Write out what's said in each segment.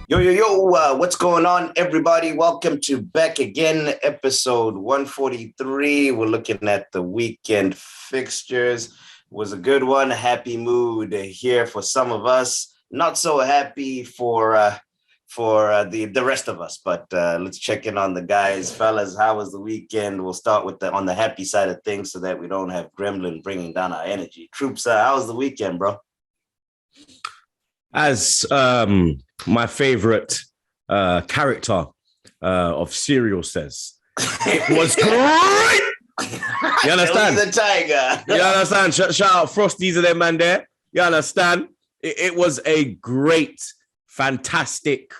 What's going on, everybody? Welcome to Back Again, episode 143. We're looking at the weekend fixtures. It was a good one. Happy mood here for some of us. Not so happy for the rest of us, but let's check in on the guys. Fellas, how was the weekend? We'll start with on the happy side of things so that we don't have Gremlin bringing down our energy. Troopz, how was the weekend, bro? As my favorite character of Serial says, it was great. You understand? The tiger. You understand? Shout out Frosties and them man there. You understand? It was a great, fantastic,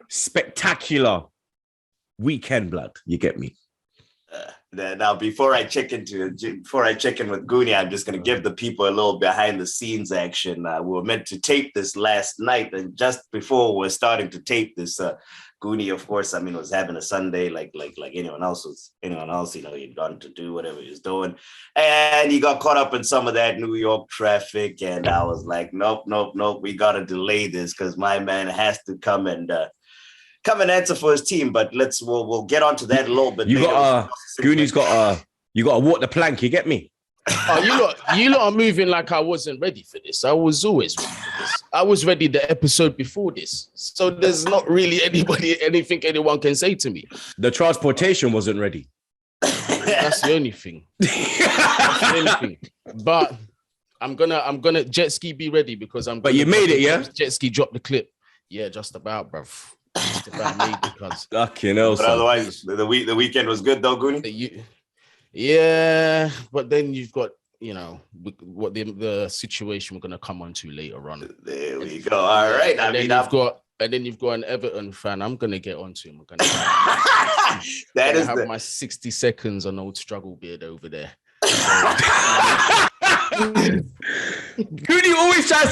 spectacular weekend, blood. You get me? Now, before I check in with Guni, I'm just going to give the people a little behind the scenes action. We were meant to tape this last night, and just before we're starting to tape this, Guni, of course, was having a Sunday like anyone else. He'd gone to do whatever he was doing, and he got caught up in some of that New York traffic. And I was like, nope, we got to delay this because my man has to come and answer for his team, but we'll get onto that a little bit. You got Guni's got you got to walk the plank. You get me? Oh, you lot are moving like I wasn't ready for this. I was always ready for this. I was ready the episode before this, so there's not really anything anyone can say to me. The transportation wasn't ready. That's the only thing. But I'm gonna jet ski be ready because I'm. But you made it, yeah. Jet ski drop the clip. Yeah, just about, bruv. Just about made because. Fucking hell, but otherwise, the weekend was good though, Guni. Yeah, but then you've got what the situation we're gonna come on to later on. There we go. All right. You've got an Everton fan. I'm gonna get onto him. Have my 60 seconds on old struggle beard over there. Guni always tries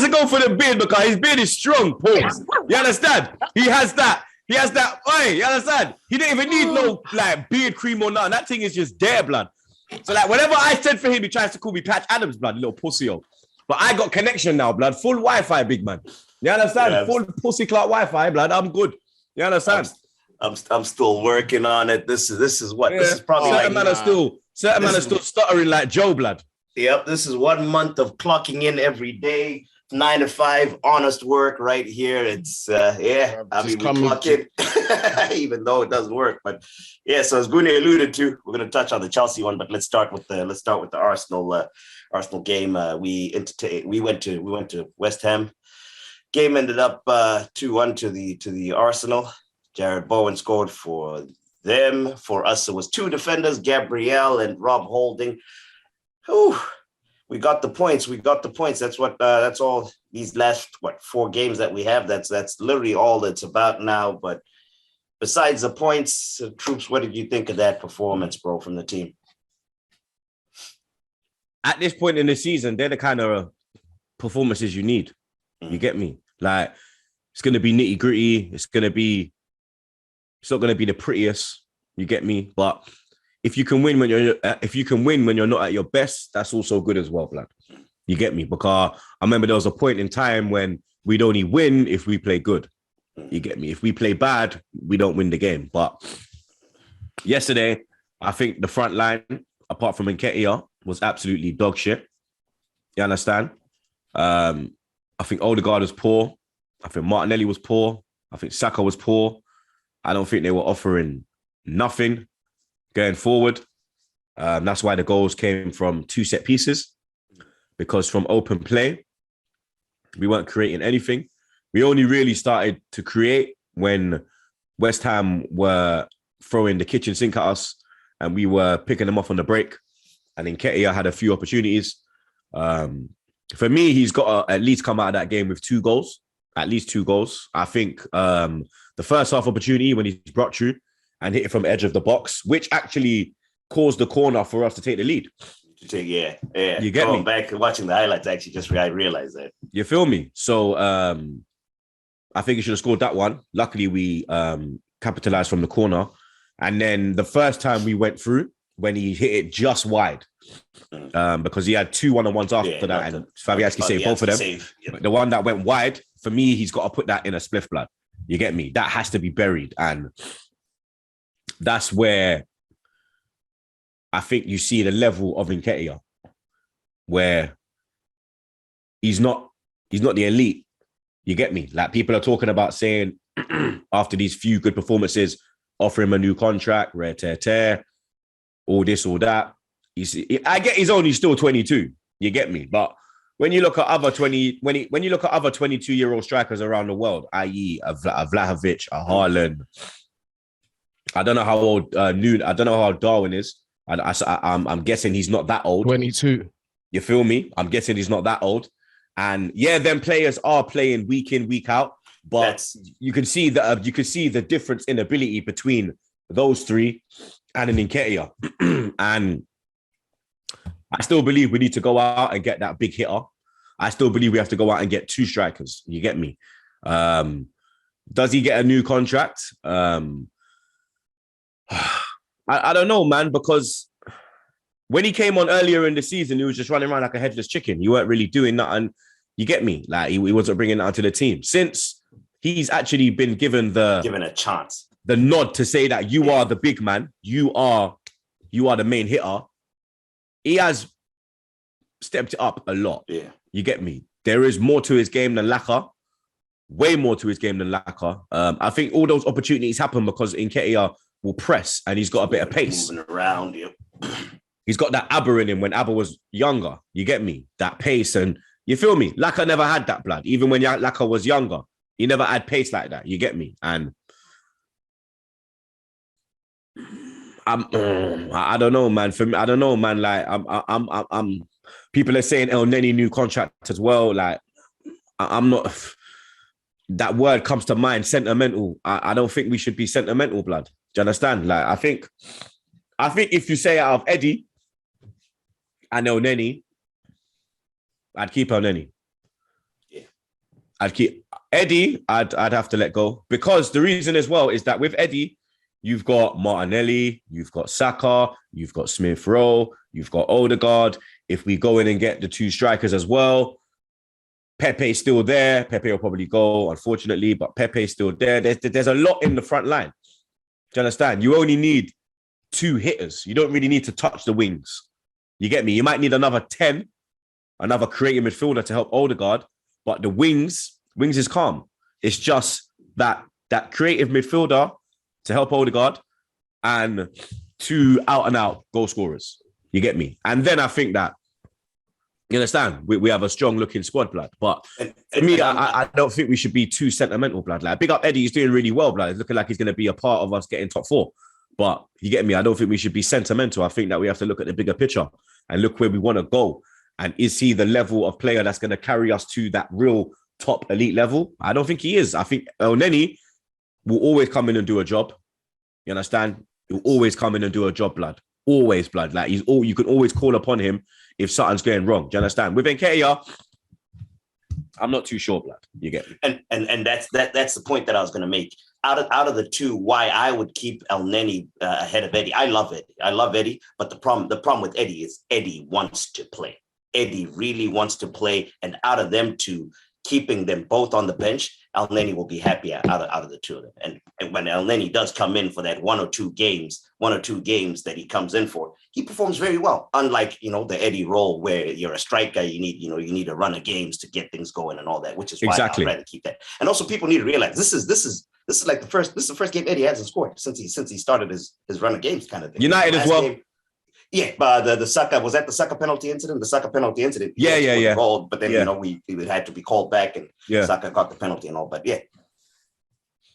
to go for the beard because his beard is strong. Pause. You understand? He has that. Hey, you understand? He didn't even need no beard cream or nothing. That thing is just there, blood. So whenever I said for him, he tries to call me Patch Adams, blood, little pussy-o. But I got connection now, blood. Full Wi-Fi, big man. You understand? Yeah, full pussy clock Wi-Fi, blood. I'm good. You understand? I'm still working on it. This is what this is probably certain man are still stuttering like Joe, blood. Yep, this is 1 month of clocking in every day, 9 to 5, honest work right here. It's we clock in, even though it doesn't work. But yeah, so as Guni alluded to, we're going to touch on the Chelsea one, but let's start with the Arsenal game. We went to West Ham. Game ended up 2-1 to the Arsenal. Jared Bowen scored for them. For us, it was two defenders, Gabriel and Rob Holding. Whew. We got the points. That's all these last 4 games that we have. That's literally all it's about now. But besides the points, Troopz, what did you think of that performance, bro, from the team? At this point in the season, they're the kind of performances you need. You get me? Like, it's going to be nitty gritty. It's not going to be the prettiest. You get me? But if you can win when you're not at your best, that's also good as well, blood. You get me? Because I remember there was a point in time when we'd only win if we play good. You get me? If we play bad, we don't win the game. But yesterday, I think the front line, apart from Nketiah, was absolutely dog shit. You understand? I think Odegaard was poor. I think Martinelli was poor. I think Saka was poor. I don't think they were offering nothing going forward. That's why the goals came from 2 set pieces, because from open play, we weren't creating anything. We only really started to create when West Ham were throwing the kitchen sink at us and we were picking them off on the break. And then Nketiah had a few opportunities. For me, he's got to at least come out of that game with 2 goals, at least 2 goals. I think the first half opportunity when he's brought through and hit it from the edge of the box, which actually caused the corner for us to take the lead. Yeah. You get Going me? back and watching the highlights, I realized that. You feel me? So I think he should have scored that one. Luckily, we capitalized from the corner. And then the first time we went through, when he hit it just wide. Because he had 2 1-on-1s after that, and Fabianski saved both of them. Yep. The one that went wide, for me, he's got to put that in a spliff, blood. You get me? That has to be buried. And that's where I think you see the level of Nketiah, where he's not the elite. You get me? Like, people are talking about saying after these few good performances, offer him a new contract, rare tear, all this, all that. I get he's only still 22. You get me? But when you look at other 22-year-old strikers around the world, i.e., a Vlahovic, a Haaland, I don't know how old I don't know how old Darwin is. I'm guessing he's not that old. 22. You feel me? I'm guessing he's not that old. And yeah, them players are playing week in, week out. But you can see the difference in ability between those three and an Nketiah. And I still believe we need to go out and get that big hitter. I still believe we have to go out and get 2 strikers. You get me? Does he get a new contract? I don't know, man, because when he came on earlier in the season, he was just running around like a headless chicken. You weren't really doing nothing. You get me? Like, he wasn't bringing it onto the team. Since he's actually been given a chance, the nod to say that you are the big man, you are the main hitter, he has stepped it up a lot. Yeah. You get me? There is more to his game than Laka. Way more to his game than Laka. I think all those opportunities happen because Nketiah will press and he's got a bit of pace. Moving around, yeah. He's got that Abba in him when Abba was younger. You get me? That pace, and you feel me? Laka never had that, blood. Even when Laka was younger, he never had pace like that. You get me? And I don't know, man. For me, I don't know, man. Like, I'm. People are saying El Neni new contract as well. Like, I'm not. That word comes to mind, sentimental. I don't think we should be sentimental, blood. Do you understand? Like, I think if you say out of Eddie and El Neni, I'd keep El Neni. Yeah. I'd keep Eddie. I'd have to let go, because the reason as well is that with Eddie, you've got Martinelli, you've got Saka, you've got Smith Rowe, you've got Odegaard. If we go in and get the 2 strikers as well, Pepe's still there. Pepe will probably go, unfortunately, but Pepe's still there. There's a lot in the front line. Do you understand? You only need 2 hitters. You don't really need to touch the wings. You get me? You might need another 10, another creative midfielder to help Odegaard, but the wings is calm. It's just that creative midfielder to help Odegaard and 2 out-and-out goal scorers. You get me? And then I think that, you understand, we have a strong-looking squad, blood. But for me, I don't think we should be too sentimental, blood. Like, big up Eddie, he's doing really well, blood. It's looking like he's going to be a part of us getting top 4. But you get me? I don't think we should be sentimental. I think that we have to look at the bigger picture and look where we want to go. And is he the level of player that's going to carry us to that real top elite level? I don't think he is. I think El Neni will always come in and do a job. You understand? He'll always come in and do a job, blood. Always, blood. Like, you can always call upon him if something's going wrong. Do you understand? With Nketiah, I'm not too sure, blood. You get me? And that's the point that I was going to make. Out of the 2, why I would keep El Neni ahead of Eddie. I love Eddie, but the problem with Eddie is Eddie wants to play. Eddie really wants to play, and out of them 2, keeping them both on the bench, El Neni will be happy out of the 2 of them. And when El Neni does come in for that 1 or 2 games that he comes in for, he performs very well. Unlike, the Eddie role where you're a striker, you need a run of games to get things going and all that, which is why I'd rather keep that. And also, people need to realize this is like the first game Eddie hasn't scored since he started his run of games, kind of thing. United as well. Game, yeah, but the Saka, was that the Saka penalty incident? The Saka penalty incident. Yeah. Called, but then we had to be called back, and Saka got the penalty and all. But yeah,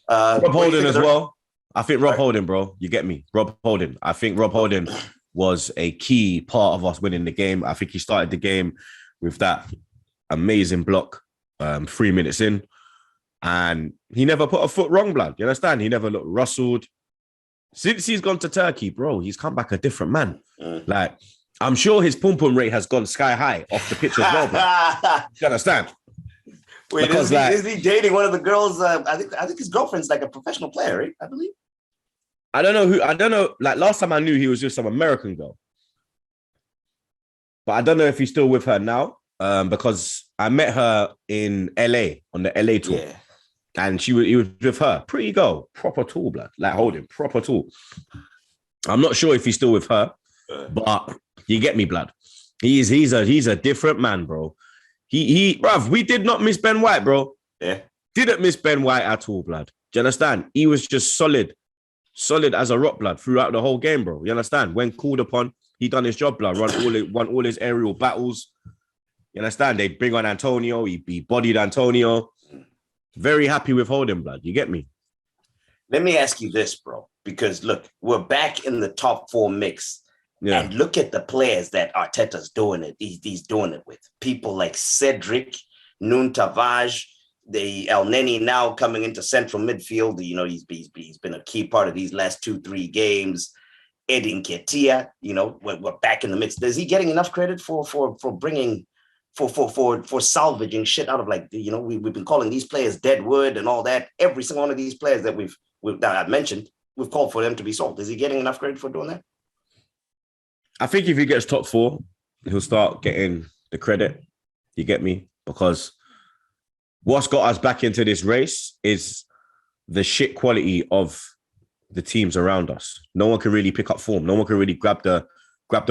Rob Holding as well. I think Rob Holding, bro. You get me, Rob Holding. I think Rob Holding was a key part of us winning the game. I think he started the game with that amazing block 3 minutes in, and he never put a foot wrong, blood. You understand? He never looked rustled. Since he's gone to Turkey, bro, he's come back a different man. Like, I'm sure his pum-pum rate has gone sky high off the pitch as well, bro. You understand? Wait, is he dating one of the girls? I think his girlfriend's like a professional player, right? I believe. I don't know who. I don't know. Like last time I knew he was with some American girl, but I don't know if he's still with her now. Because I met her in LA on the LA tour, and he was with her. Pretty girl, proper tall, blood. Like holding proper tall. I'm not sure if he's still with her, but you get me, blood. He's a different man, bro. Bruv, we did not miss Ben White, bro. Yeah, didn't miss Ben White at all, blood. Do you understand? He was just solid as a rock, blood, throughout the whole game, bro. You understand? When called upon, he done his job, blood. Won all his aerial battles. You understand? They bring on Antonio. He bodied Antonio. Very happy with holding, blood. You get me? Let me ask you this, bro. Because look, we're back in the top 4 mix. Yeah. And look at the players that Arteta's doing it. He's doing it with. People like Cedric, Nuno Tavares, the El Neni now coming into central midfield. You know, he's been a key part of these last 2-3 games. Eddie Nketiah, you know, we're back in the mix. Is he getting enough credit for bringing... For salvaging shit out of, like, you know, we've been calling these players dead wood and all that. Every single one of these players that that I've mentioned, we've called for them to be sold. Is he getting enough credit for doing that? I think if he gets top 4, he'll start getting the credit. You get me? Because what's got us back into this race is the shit quality of the teams around us. No one can really pick up form. No one can really grab the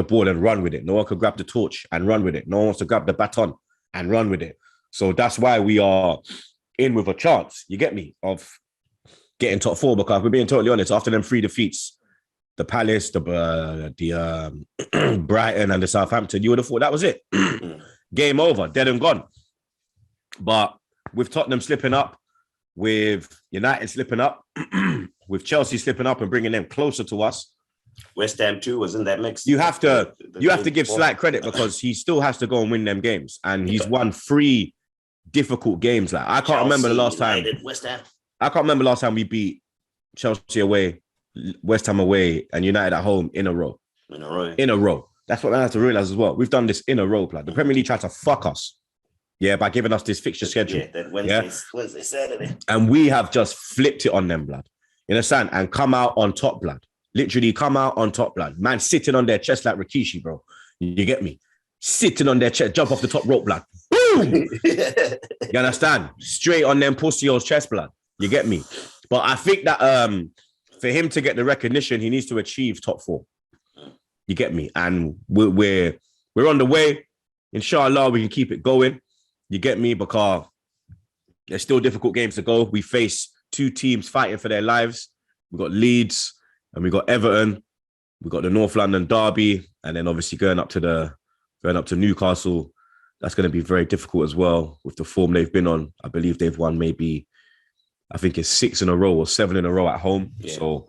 ball and run with it. No one can grab the torch and run with it. No one wants to grab the baton and run with it. So that's why we are in with a chance, you get me, of getting top 4. Because we're being totally honest, after them 3 defeats, the Palace, the Brighton and the Southampton, you would have thought that was it. Game over, dead and gone. But with Tottenham slipping up, with United slipping up, with Chelsea slipping up and bringing them closer to us, West Ham too was in that mix. You have to give slight credit because he still has to go and win them games, and he's won 3 difficult games. Like I can't remember the last time. West Ham. I can't remember the last time we beat Chelsea away, West Ham away, and United at home in a row. In a row. That's what I have to realize as well. We've done this in a row, like the Premier League tried to fuck us, by giving us this fixture schedule. Yeah, that Wednesday, Saturday, and we have just flipped it on them, blood. You understand? And come out on top, blood. Literally come out on top, blood. Man sitting on their chest like Rikishi, bro. You get me? Sitting on their chest, jump off the top rope, blood. Boom! You understand? Straight on them pussy's chest, blood. You get me? But I think that for him to get the recognition, he needs to achieve top 4. You get me? And we're on the way. Inshallah, we can keep it going. You get me? Because there's still difficult games to go. We face 2 teams fighting for their lives. We've got Leeds and we got Everton. We got the North London derby, and then obviously going up to Newcastle. That's going to be very difficult as well with the form they've been on. I believe they've won maybe, I think it's 6 in a row or 7 in a row at home. Yeah. So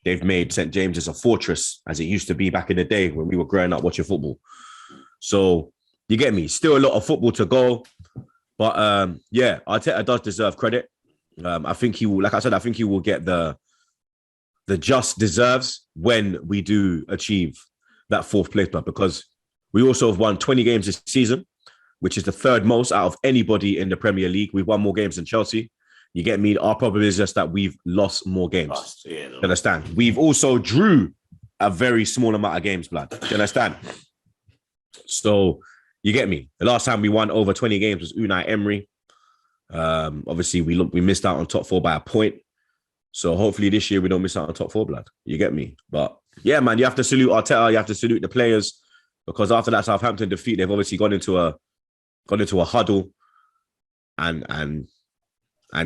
they've made St. James's a fortress as it used to be back in the day when we were growing up watching football. So you get me? Still a lot of football to go. But Arteta does deserve credit. I think he will, like I said, I think he will get the just deserves when we do achieve that 4th place, but because we also have won 20 games this season, which is the 3rd most out of anybody in the Premier League. We've won more games than Chelsea. You get me? Our problem is just that we've lost more games. You understand? We've also drew a very small amount of games, blood. Do you understand? So you get me? The last time we won over 20 games was Unai Emery. Obviously, we missed out on top 4 by a point. So hopefully this year we don't miss out on top 4, blood. You get me? But yeah, man, you have to salute Arteta. You have to salute the players, because after that Southampton defeat, they've obviously gone into a huddle and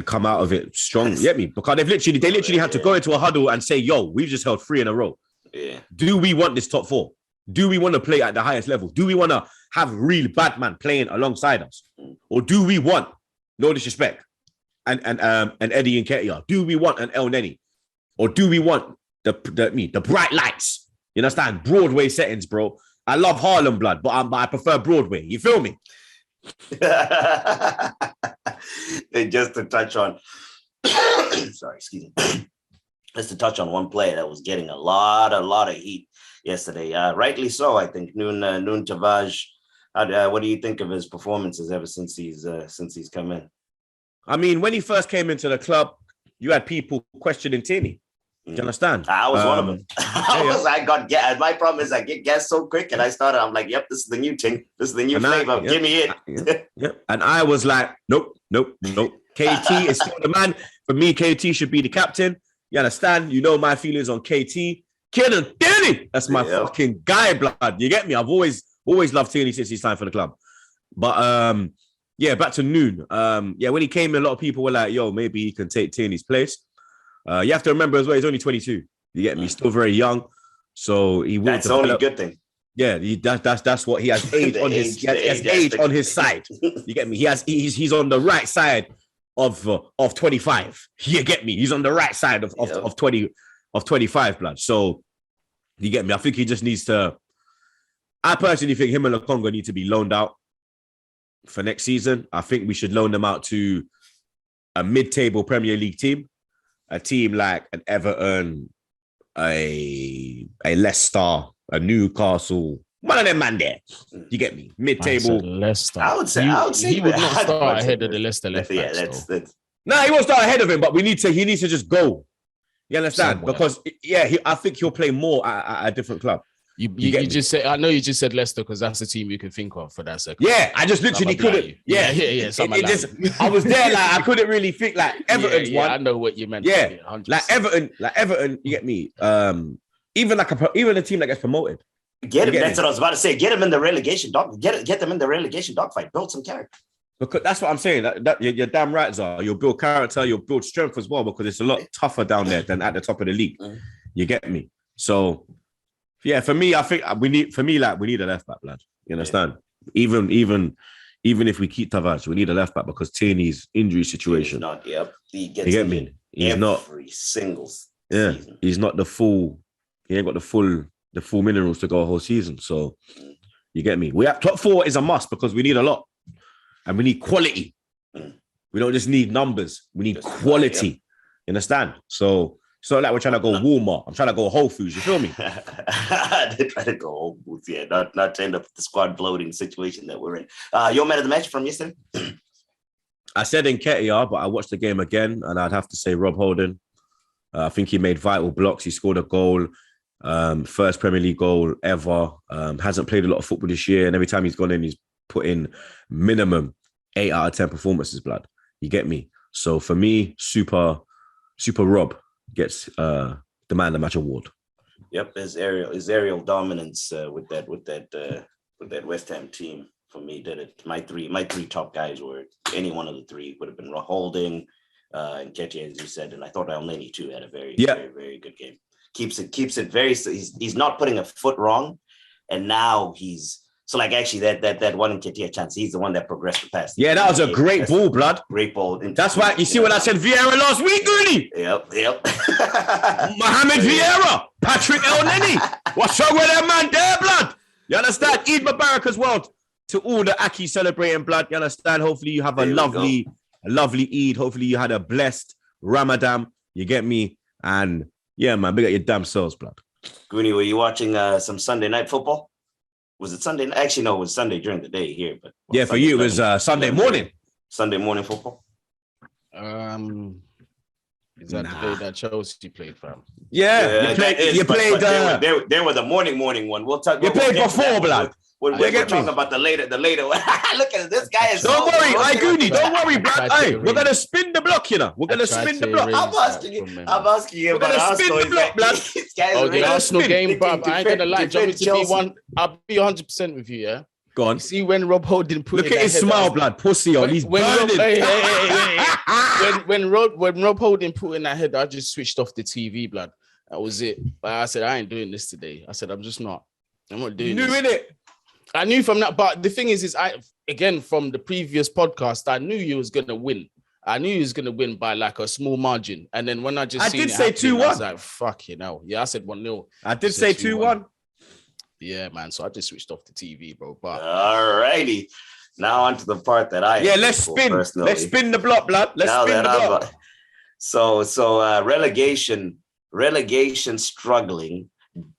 come out of it strong. You get me? Because they literally had to go into a huddle and say, "Yo, we've just held 3 in a row. Yeah. Do we want this top 4? Do we want to play at the highest level? Do we want to have real bad man playing alongside us, or do we want, no disrespect, and Eddie Nketiah? Do we want an El Neni? Or do we want the bright lights? You understand? Broadway settings, bro. I love Harlem, blood, but I prefer Broadway. You feel me? And just to touch on, sorry, excuse me. Just to touch on one player that was getting a lot of heat yesterday. Rightly so, I think. Nuno Tavares. What do you think of his performances ever since he's come in? I mean, when he first came into the club, you had people questioning Tierney. Do you understand? I was one of them. My problem is I get gas so quick, and I'm like, yep, this is the new thing. This is the new flavor. Give me it. And I was like, nope. KT is still the man. For me, KT should be the captain. You understand? You know my feelings on KT. Kieran Tierney, that's my fucking guy, blood. You get me? I've always loved Tierney since he's signed for the club. But back to Noon. When he came in, a lot of people were like, yo, maybe he can take Tierney's place. You have to remember as well, he's only 22. You get me? He's still very young. So he will. That's the only good thing. Yeah, that's what he has age on his age on his side. You get me? He's on the right side of 25. You get me? He's on the right side of 25, blood. So you get me? I think he just needs to. I personally think him and Lukonga need to be loaned out for next season. I think we should loan them out to a mid-table Premier League team, a team like an Everton, a Leicester, a Newcastle, one of them man there. You get me? Mid-table. Leicester. I would say he would not start ahead of the Leicester left back. Yeah, that's. No, he won't start ahead of him, but he needs to just go. You understand? Somewhere. Because I think he'll play more at a different club. You just said, I know you just said Leicester because that's the team you can think of for that second. Yeah, I just literally couldn't. Yeah. I was there, like I couldn't really think like Everton's one. I know what you meant. Yeah, like Everton, you get me. Even a team that gets promoted. Get him. That's what I was about to say. Get him in the relegation dog. Get them in the relegation dogfight. Build some character. Because that's what I'm saying. That you're damn right, Zara. You'll build character. You'll build strength as well because it's a lot tougher down there than at the top of the league. You get me? So. Yeah, for me, I think we need a left back, lad. You understand? Yeah. Even if we keep Tavares, we need a left back because Tierney's injury situation. He gets. You get me? He's not every single. Yeah, season. He's not the full. He ain't got the full minerals to go a whole season. So you get me? We have top 4 is a must because we need a lot, and we need quality. We don't just need numbers. We need quality. You understand? So. So like we're trying to go Walmart. I'm trying to go Whole Foods. You feel me? They're trying to go Whole Foods. Yeah, not to end up the squad bloating situation that we're in. Your man of the match from yesterday? I said Nketiah, but I watched the game again, and I'd have to say Rob Holding. I think he made vital blocks. He scored a goal, first Premier League goal ever. Hasn't played a lot of football this year, and every time he's gone in, he's put in minimum 8 out of 10 performances. Blood, you get me? So for me, super Rob gets the man of the match award. Yep, his aerial dominance with that West Ham team for me did it. My three top guys were any one of the three would have been Holding, and Nketiah, as you said, and I thought Elneny too had a very very good game. Keeps it very. He's not putting a foot wrong, and now he's. So like actually that one Nketiah chance, he's the one that progressed the pass. Yeah, that was a great ball, blood. Great ball. That's why you see what I said Vieira last week, Guni. Yep. Mohamed Vieira, Patrick Elneny. What's wrong with that man there, blood? You understand? Eid Mubarak as well to all the Aki celebrating, blood. You understand? Hopefully you have a lovely Eid. Hopefully you had a blessed Ramadan. You get me? And yeah, man, big up your damn selves, blood. Guni, were you watching some Sunday night football? Was it Sunday? Actually, no, it was Sunday during the day here. But yeah, for you, it was Sunday morning. Sunday morning football. Is that the day that Chelsea played, fam? Yeah, you played. There was the morning one. We'll talk. You played before, blood. We're talking about the later. Look at this guy. Don't worry, Guni. Don't worry, blood. Hey, we're gonna spin the block, you know. We're gonna spin the block. I'm asking you. We're gonna spin the block, blood. Oh, the Arsenal game, bro. I ain't gonna lie. I'll be 100% with you, yeah. Go on. You see when Rob Holding put look at his smile, blood, pussy on. He's burning. When Rob Holding put in that head, I just switched off the TV, blood. That was it. But I said I ain't doing this today. I said I'm not doing this. You knew it. I knew from that, but the thing is from the previous podcast, I knew you was gonna win. I knew he was gonna win by like a small margin. And then when I did say 2-1, I was like, fuck you know. Yeah, I said 1-0. I did say 2-1. Yeah, man. So I just switched off the TV, bro. But all righty. Now on to the part that let's spin. Personally. Let's spin the block, blood. Let's spin the block. So relegation struggling,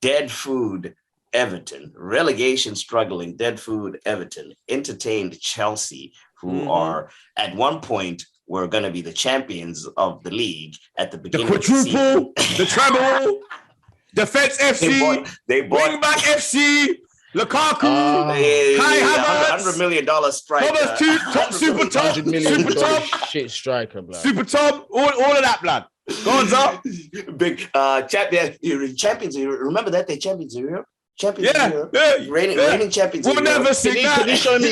dead food Everton. Relegation struggling, dead food Everton entertained Chelsea, who are at one point were going to be the champions of the league at the The beginning quadruple, the treble, Defense FC, they bought Bring Back FC, Lukaku, Kai Havertz, $100 million striker. Thomas, Super Top, Super Top, shit striker, blood. Super Top, all of that, blood. Gonza. Big champions. Remember that they champions of Europe? Champions of Europe. Reigning champions we'll of Europe. never sing that. Can you show me?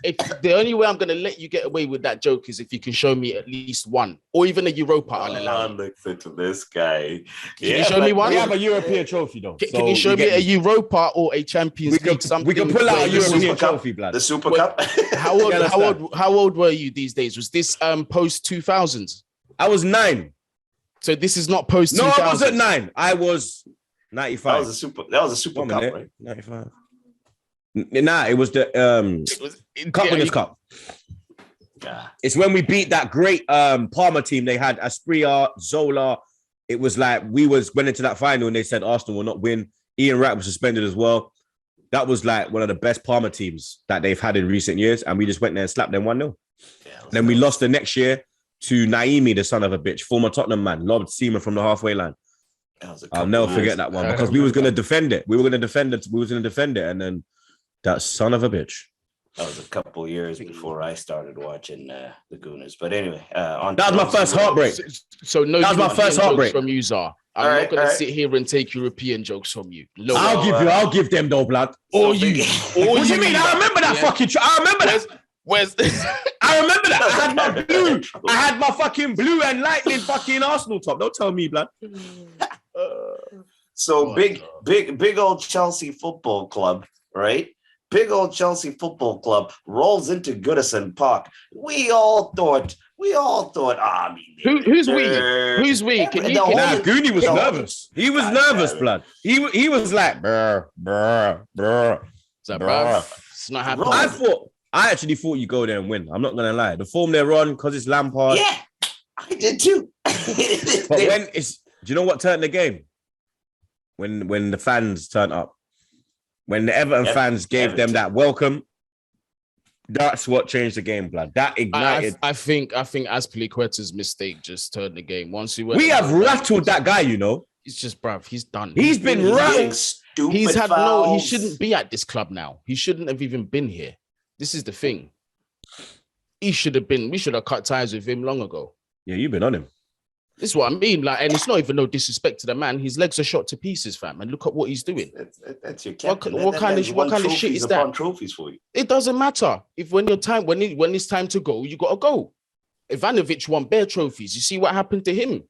If the only way I'm gonna let you get away with that joke is if you can show me at least one, or even a Europa. I'll allow. Listen to this guy. Can you show me one? We have a European trophy though. Can you show me a Europa or a Champions League? Something we can pull out a European trophy, blood. The Super Cup. How old were you these days? Was this post 2000s? I was 9. So this is not post 2000s. No, I wasn't 9. I was 95. That was a Super Cup, right? 95. Nah, it was the Cup Winners' Cup. Yeah. It's when we beat that great Parma team. They had Asprilla, Zola. It was like went into that final and they said Arsenal will not win. Ian Wright was suspended as well. That was like one of the best Parma teams that they've had in recent years. And we just went there and slapped them 1-0. Yeah, then we lost the next year to Naimi, the son of a bitch, former Tottenham man, lobbed Seaman from the halfway line. I'll never forget that one because we was going to defend it. We were going to defend it. We was going to defend it. And then that son of a bitch. That was a couple of years before I started watching the Gooners. But anyway, that was my first heartbreak. So no, that was my first heartbreak from you, Zar. I'm not going to sit here and take European jokes from you. No, I'll give them though, blood. Or you. What do you mean? I remember that fucking. I remember that. Where's I remember that. I had my blue. I had my fucking blue and lightning fucking Arsenal top. Don't tell me, blood. So big old Chelsea Football Club, right? Big old Chelsea Football Club rolls into Goodison Park. We all thought. Who's we? Who's we? Guni was nervous. He was nervous, blood. He was like, brr. It's not happening. I actually thought you go there and win. I'm not gonna lie. The form they're on, because it's Lampard. Yeah, I did too. But do you know what turned the game? When the fans turned up. When the Everton fans gave them that welcome, that's what changed the game, blood. That ignited. I think Azpilicueta's mistake just turned the game. Once we have rattled that guy, you know. It's just, bruv, he's done. He's been rattled. He's had fouls. He shouldn't be at this club now. He shouldn't have even been here. This is the thing. We should have cut ties with him long ago. Yeah, you've been on him. This is what I mean. Like, and it's not even no disrespect to the man. His legs are shot to pieces, fam. And look at what he's doing. That's your captain. What kind of shit is that? Trophies for you. It doesn't matter. If when it's time to go, you gotta go. Ivanovic won bare trophies. You see what happened to him.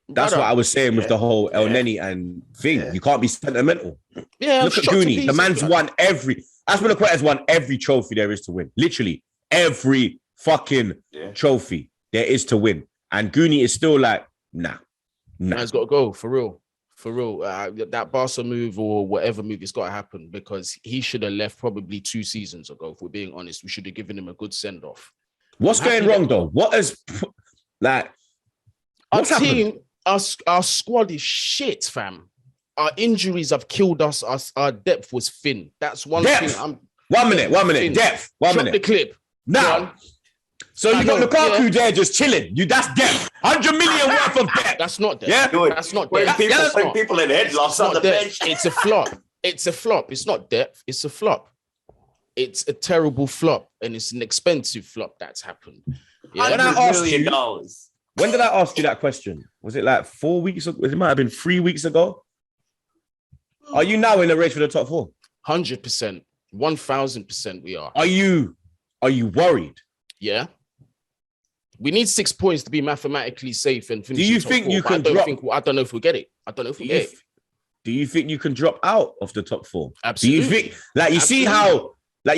That's what I was saying with the whole El Neni and thing. Yeah. You can't be sentimental. Yeah, look at Guni. The man's won every. Azpilicueta has won every trophy there is to win. Literally every fucking trophy there is to win. And Guni is still like, nah. Man's got to go, for real. That Barca move or whatever move, it's got to happen because he should have left probably 2 seasons ago. If we're being honest, we should have given him a good send off. What's going wrong though? What is like? Our team, our squad is shit, fam. Our injuries have killed us. Our depth was thin. That's one thing. 1 minute. Depth. 1 minute. The clip now. So you got Lukaku there just chilling. That's depth. 100 million worth of depth. That's not depth. Yeah, that's not depth. People in headlocks on the bench. It's a flop. It's a flop. It's not depth. It's a flop. It's a terrible flop, and it's an expensive flop that's happened. Yeah. When did I ask you that question? Was it like 4 weeks ago? It might have been 3 weeks ago. Are you now in the race for the top 4? 100%, 1000% we are. Are you worried? Yeah. We need 6 points to be mathematically safe and finish. Do you think you can drop? I don't know if we'll get it. Do you think you can drop out of the top 4? Absolutely. Do you think you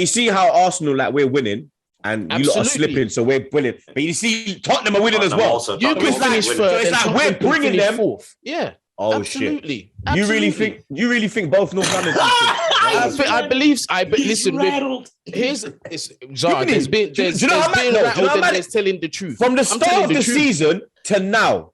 see how Arsenal we're winning and you lot are slipping, so we're winning. But you see Tottenham are winning as well. You can finish first. So it's like we're bringing them. 4th. Yeah. Oh absolutely. Shit! Absolutely. You really think both North London? I believe. Listen. There's telling the truth from the start of the season to now.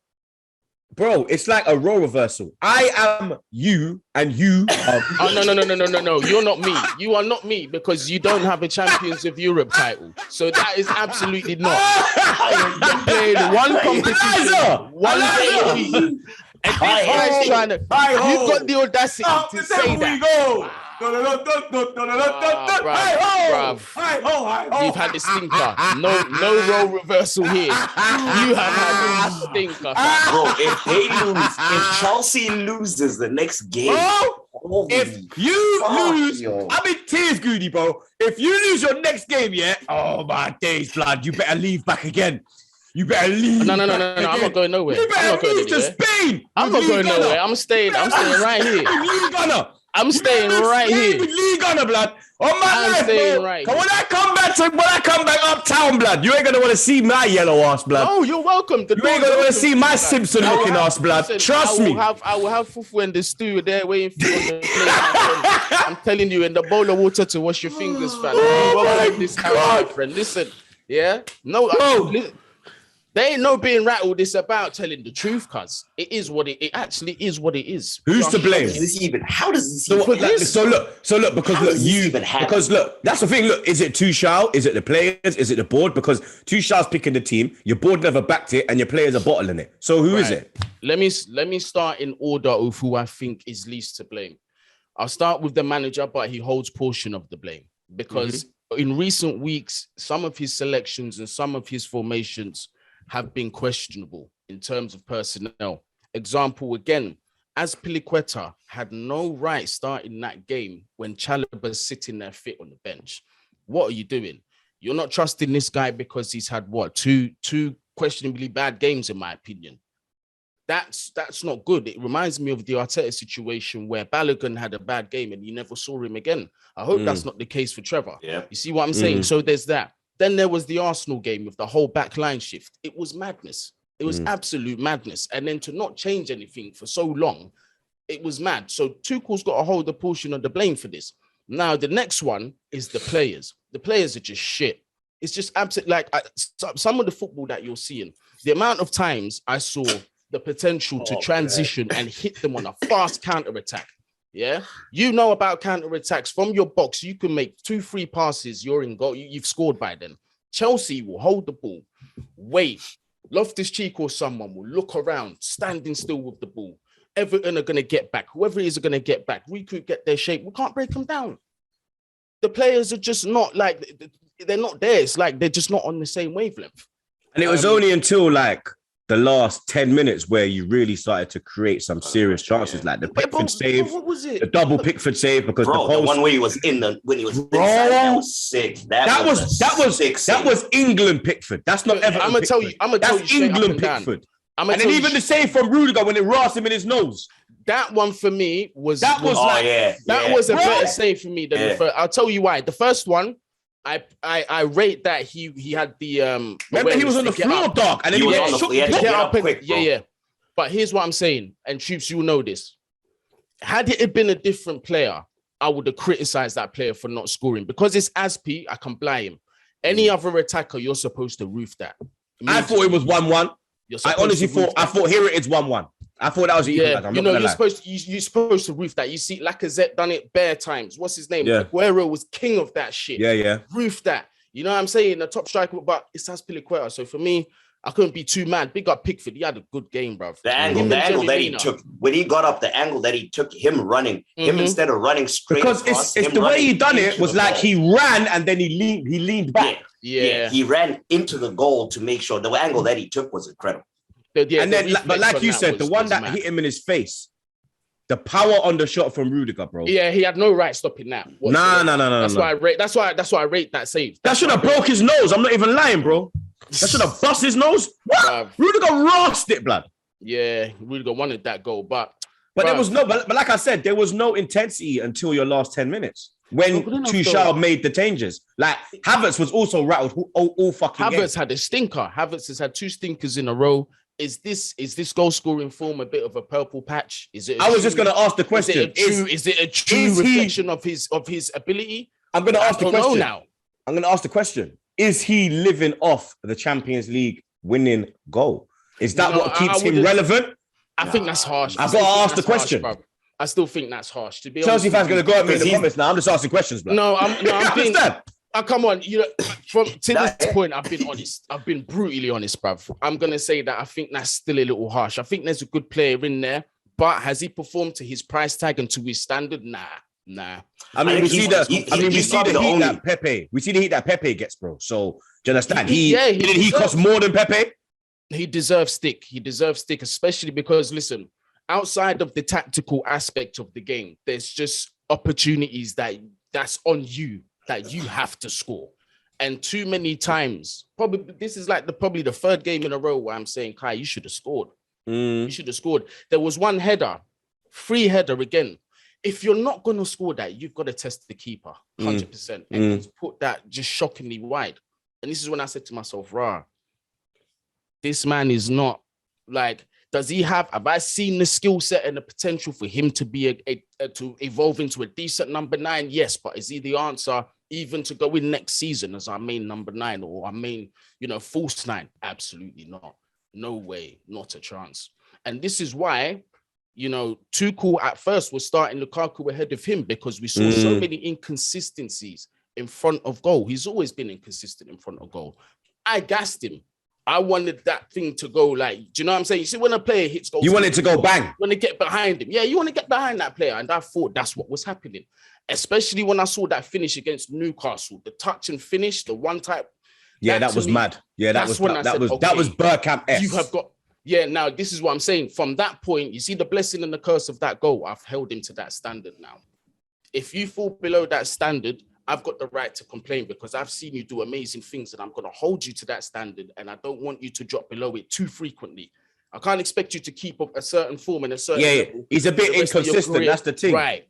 Bro, it's like a role reversal. I am you and you are... No. You're not me. You are not me because you don't have a Champions of Europe title. So that is absolutely not. You're playing one competition, one day a week. And this guy's trying to... You've got the audacity to say that. You've had the stinker. No role reversal here. You have had the stinker. Bro, if they lose, if Chelsea loses the next game, if you lose, I'm in tears, Guni, bro. If you lose your next game, yeah, oh my days, blood, you better leave back again. You better leave. No. I'm not going nowhere. You better leave to Spain. I'm not going nowhere. I'm staying right here. I'm staying right here. League Gunner, blood. On my life, bro. Right when I come back uptown, blood, you ain't gonna want to see my yellow ass, blood. Oh, you're welcome. You ain't gonna want to see my Simpson looking ass, blood. Trust me. I will have fufu in the stew there waiting for you on the plate. I'm telling you, in the bowl of water to wash your fingers, fam. This house, my friend. Listen, yeah, no, there ain't no being rattled. It's about telling the truth, cuz it is what it actually is. What it is. Who's to blame? How does this even? So look, because look, that's the thing. Look, is it Tuchel? Is it the players? Is it the board? Because Tuchel's picking the team, your board never backed it, and your players are bottling it. So who is it? Let me start in order of who I think is least to blame. I'll start with the manager, but he holds portion of the blame because in recent weeks, some of his selections and some of his formations have been questionable in terms of personnel. Example again, Azpilicueta had no right starting that game when Chalobah's sitting there fit on the bench. What are you doing? You're not trusting this guy because he's had two questionably bad games, in my opinion. That's not good. It reminds me of the Arteta situation where Balogun had a bad game and you never saw him again. I hope that's not the case for Trevor. Yeah. You see what I'm saying? So there's that. Then there was the Arsenal game with the whole back line shift. It was madness. It was absolute madness. And then to not change anything for so long, it was mad. So Tuchel's got to hold a portion of the blame for this. Now, the next one is the players. The players are just shit. It's just absolutely like some of the football that you're seeing. The amount of times I saw the potential to transition and hit them on a fast counter-attack. Yeah, you know about counter-attacks from your box. You can make 2-3 passes. You're in goal. You've scored by then. Chelsea will hold the ball, wait. Loftus-Cheek or someone will look around, standing still with the ball. Everton are going to get back. Whoever it is are going to get back. Recruit, get their shape. We can't break them down. The players are just not like, they're not there. It's like they're just not on the same wavelength. And it was only until like the last 10 minutes where you really started to create some serious chances, like the Pickford save, what was it? The double Pickford save, because the one where he was when he was inside, that was sick. That was England Pickford. That's not Everton. I'm gonna tell you. That's England Pickford. And then even the save from Rudiger when it rasped him in his nose. That one for me was that was a better save for me than the first. I'll tell you why. The first one, I rate that he had the remember he was on the floor, dog, and then he was shook to get up quick. Yeah. But here's what I'm saying, and Troopz, you'll know this. Had it been a different player, I would have criticized that player for not scoring. Because it's Aspi, I can blind him. Any other attacker, you're supposed to roof that. I thought it was 1-1. I honestly thought here it is 1-1. I thought that was you're supposed to roof that. You see, Lacazette done it bare times. What's his name? Yeah. Aguero was king of that shit. Yeah. Roof that. You know what I'm saying? The top striker, but it's Azpilicueta. So for me, I couldn't be too mad. Big up Pickford. He had a good game, bro. The angle that he took when he got up, the angle that he took, him running, him instead of running straight. Because it's the way he done it was like he ran and then he leaned back. Yeah. He ran into the goal to make sure the angle that he took was incredible. And then, but like you said, the one that hit him in his face, the power on the shot from Rudiger, bro. Yeah, he had no right stopping that. No. That's why I rate that save. That should have broke his nose. I'm not even lying, bro. That should have bust his nose. What? Rudiger rasped it, blood. Yeah, Rudiger wanted that goal, but there was no. But like I said, there was no intensity until your last 10 minutes when Tuchel made the changes. Like Havertz was also rattled all fucking. Havertz had a stinker. Havertz has had 2 stinkers in a row. Is this goal scoring form a bit of a purple patch? Is it? I was just going to ask the question. Is it a true reflection of his ability? I'm going to ask the question now. I'm going to ask the question. Is he living off the Champions League winning goal? Is that what keeps him relevant? I think that's harsh. I've got to ask the question. Harsh, I still think that's harsh. To be Chelsea honest, fans going to go at me in the comments now. I'm just asking questions, bro. No, I'm being. Come on, to this point, I've been honest. I've been brutally honest, bruv. I'm gonna say that I think that's still a little harsh. I think there's a good player in there, but has he performed to his price tag and to his standard? Nah. I mean, we see the heat that Pepe. We see the heat that Pepe gets, bro. So do you understand? He cost more than Pepe. He deserves stick. Especially because, listen, outside of the tactical aspect of the game, there's just opportunities that's on you that you have to score. And too many times, probably this is like probably the third game in a row where I'm saying, Kai, you should have scored. You should have scored. There was one header, free header again. If you're not going to score that, you've got to test the keeper 100%. And he's put that just shockingly wide. And this is when I said to myself, this man is not like, have I seen the skill set and the potential for him to be to evolve into a decent number 9? Yes, but is he the answer even to go in next season as our main number 9 or our main, false 9? Absolutely not. No way, not a chance. And this is why, Tuchel at first was starting Lukaku ahead of him because we saw so many inconsistencies in front of goal. He's always been inconsistent in front of goal. I gassed him. I wanted that thing to go like, do you know what I'm saying? You see, when a player hits goal, you want it to go bang. When they get behind him. Yeah, you want to get behind that player. And I thought that's what was happening. Especially when I saw that finish against Newcastle, the touch and finish, the one type. Yeah, that was mad. Yeah, that was Bergkamp-esque. You have got, now this is what I'm saying. From that point, you see the blessing and the curse of that goal. I've held him to that standard now. If you fall below that standard, I've got the right to complain because I've seen you do amazing things and I'm going to hold you to that standard and I don't want you to drop below it too frequently. I can't expect you to keep up a certain form and a certain level. He's a bit inconsistent. That's the thing. Right.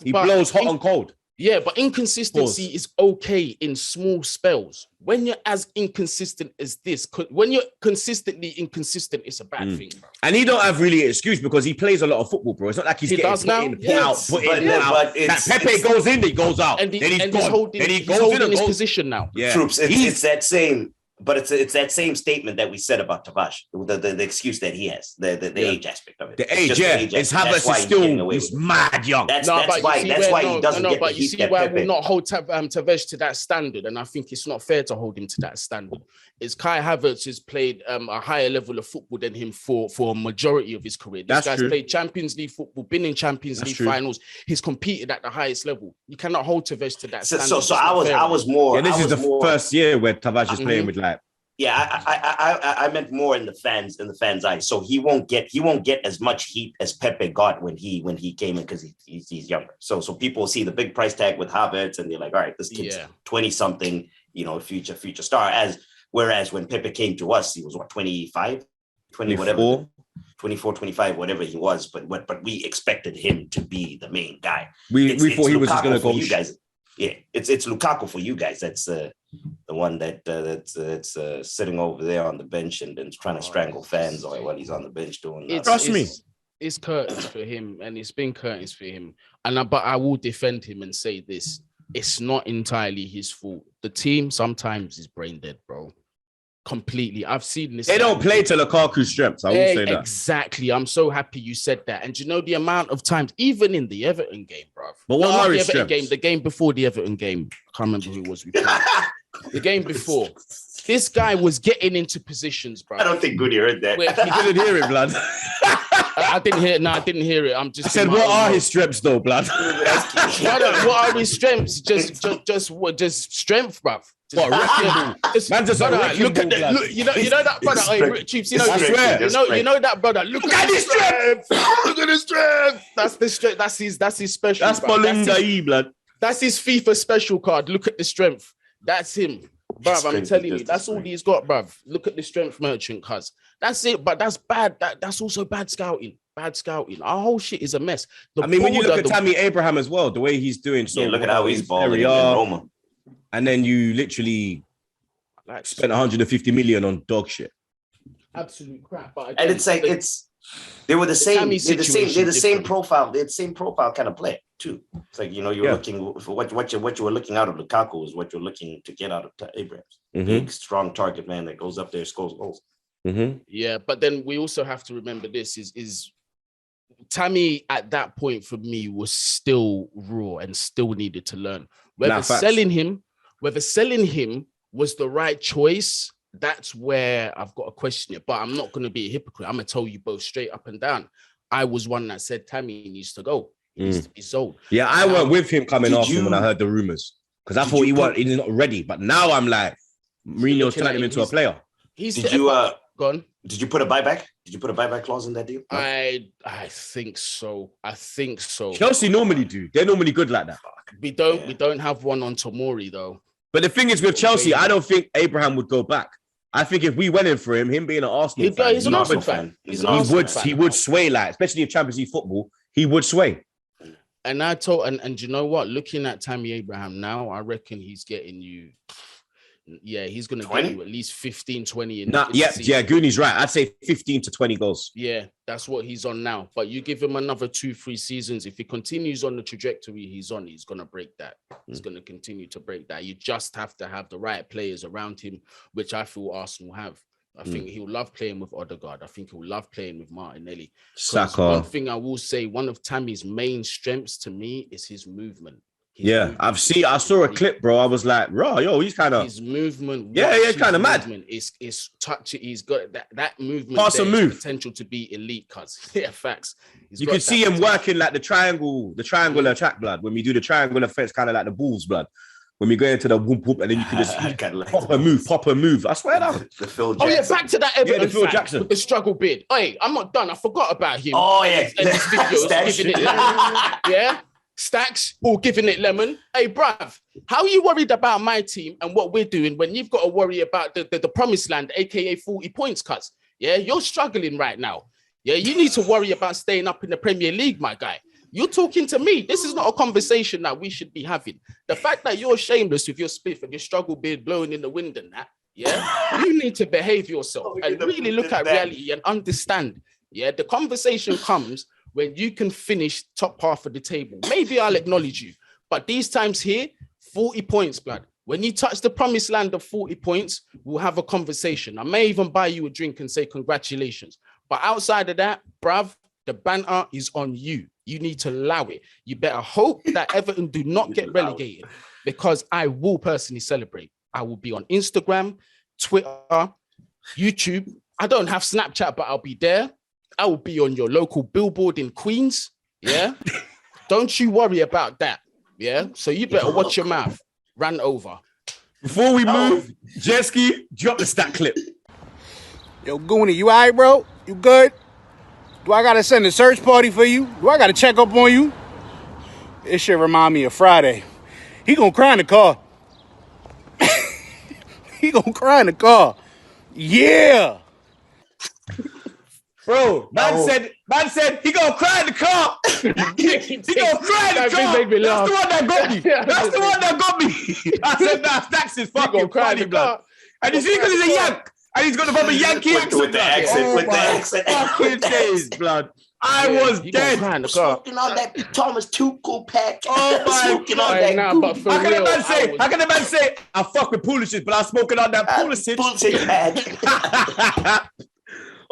He blows hot and cold. Yeah, but inconsistency is okay in small spells. When you're as inconsistent as this, when you're consistently inconsistent, it's a bad thing, bro. And he don't have really an excuse because he plays a lot of football, bro. It's not like he's getting put out. That Pepe goes in, he goes out. And he's holding his position now. Yeah. Troopz, it's that same... But it's that same statement that we said about Tavares, the excuse that he has, the age aspect of it. The age, It's Havertz is still he's mad young. That's why he doesn't get but you see why we'll not hold Tavares to that standard, and I think it's not fair to hold him to that standard. Is Kai Havertz has played a higher level of football than him for a majority of his career. This guy's played Champions League football, been in Champions League finals. He's competed at the highest level. You cannot hold Tavares to that standard. So I was more. Yeah, this is the first year where Tavares is playing with like. Yeah, I meant more in the fans' eyes. So he won't get as much heat as Pepe got when he came in because he's younger. So people see the big price tag with Havertz and they're like, all right, this kid's 20-something, future star. Whereas when Pepe came to us, he was 25, 20, 24. Whatever. 24, 25, whatever he was, but we expected him to be the main guy. We thought he was just going to go. You guys. Yeah, it's Lukaku for you guys. That's the one that's sitting over there on the bench and trying to strangle fans while he's on the bench doing that. Trust me, it's curtains for him, and it's been curtains for him. But I will defend him and say this: it's not entirely his fault. The team sometimes is brain dead, bro. Completely. I've seen this. They don't play to Lukaku's strengths. I will say that. Exactly. I'm so happy you said that. And you know the amount of times, even in the Everton game, bro. But what are his strengths? The game before the Everton game. I can't remember who it was we played. The game before. This guy was getting into positions, bro. I don't think Guni heard that. You didn't hear it, blood. I didn't hear it. No, I didn't hear it. I said, what are his strengths, though, blood? What are his strengths? Just strength, bruv. What, man, just look at that. You know that brother. Troopz, you know that brother. Look at his strength. Look at his strength. That's the strength. That's his special. That's Bolunga, blood. That's his FIFA special card. Look at the strength. That's him, bruv. I'm telling you, that's all he's got, bruv. Look at the strength merchant, cuz. That's it. But that's bad. That's also bad scouting. Bad scouting. Our whole shit is a mess. When you look at Tammy Abraham as well, the way he's doing. So look at how he's balling in Roma. And then you literally spent 150 million on dog shit. Absolute crap. But again, and it's like they were the same. They're the same profile. They're the same profile kind of player too. It's like you're looking for what you were looking out of Lukaku is what you're looking to get out of Abraham. Big, strong target man that goes up there, scores goals. Yeah, but then we also have to remember this is Tammy at that point for me was still raw and still needed to learn. Whether selling him was the right choice, that's where I've got to question it. But I'm not going to be a hypocrite. I'm going to tell you both straight up and down. I was one that said Tammy needs to go. He needs to be sold. Yeah, I went with him coming off him when I heard the rumors because I thought he's not ready. But now I'm like, Mourinho's turning him into a player. Did you put a buyback? Did you put a buyback clause in that deal? No? I think so. Chelsea normally do. They're normally good like that. We don't have one on Tomori though. But the thing is with Chelsea, I don't think Abraham would go back. I think if we went in for him being an Arsenal fan, he's an Arsenal fan. He would sway, like, especially if Champions League football, he would sway. And I told, and you know what? Looking at Tammy Abraham now, I reckon he's getting you. Yeah, he's going to get you at least 15, 20. Guni's right. I'd say 15 to 20 goals. Yeah, that's what he's on now. But you give him another 2-3 seasons. If he continues on the trajectory he's on, he's going to break that. He's going to continue to break that. You just have to have the right players around him, which I feel Arsenal have. I think he'll love playing with Odegaard. I think he'll love playing with Martinelli. Saka. One thing I will say, one of Tammy's main strengths to me is his movement. I saw a clip, bro. I was like, raw, he's kind of... His movement. Yeah, he's kind of mad. It's touchy. He's got that movement. Pass and move. Potential to be elite, cuz. Yeah, facts. You can see him working like the triangular attack, blood. When we do the triangular fence, kind of like the Bulls, blood. When we go into the whoop whoop and then you can just pop a move. I swear that. The Phil Jackson. Back to that Everton the Phil Jackson with the struggle bid. Hey, I'm not done. I forgot about him. Oh yeah, and his videos giving it yeah. Stacks all giving it lemon. Hey, bruv, how are you worried about my team and what we're doing when you've got to worry about the promised land, aka 40 points cuts? Yeah, you're struggling right now. Yeah, you need to worry about staying up in the Premier League, my guy. You're talking to me. This is not a conversation that we should be having. The fact that you're shameless with your spliff and your struggle beard blowing in the wind and that, yeah, you need to behave yourself and really look at reality and understand. Yeah, the conversation comes when you can finish top half of the table. Maybe I'll acknowledge you. But these times here, 40 points, blood. When you touch the promised land of 40 points, we'll have a conversation. I may even buy you a drink and say congratulations. But outside of that, bruv, the banter is on you. You need to allow it. You better hope that Everton do not get relegated because I will personally celebrate. I will be on Instagram, Twitter, YouTube. I don't have Snapchat, but I'll be there. I will be on your local billboard in Queens. Yeah. Don't you worry about that. Yeah. So you better watch your mouth. Ran over. Before we move, Jeski, drop the stat clip. Yo, Guni, you all right, bro? You good? Do I got to send a search party for you? Do I got to check up on you? This shit remind me of Friday. He gonna cry in the car. He gonna cry in the car. Yeah. Bro, man said he gonna cry in the car. He gonna cry in the car. Made me laugh. That's the one that got me. That's the one that got me. I said, nah, Stacks is fucking funny, blood. And you see, because he's a Yank. And he's gonna put a Yankee accent. With the accent, with the accent. Fucking days, blood. I was dead. Smoking on that Thomas Tuchel pack. Oh my smoking on that. How can a man say, I fuck with Pulisic, but I'm smoking on that Pulisic pack.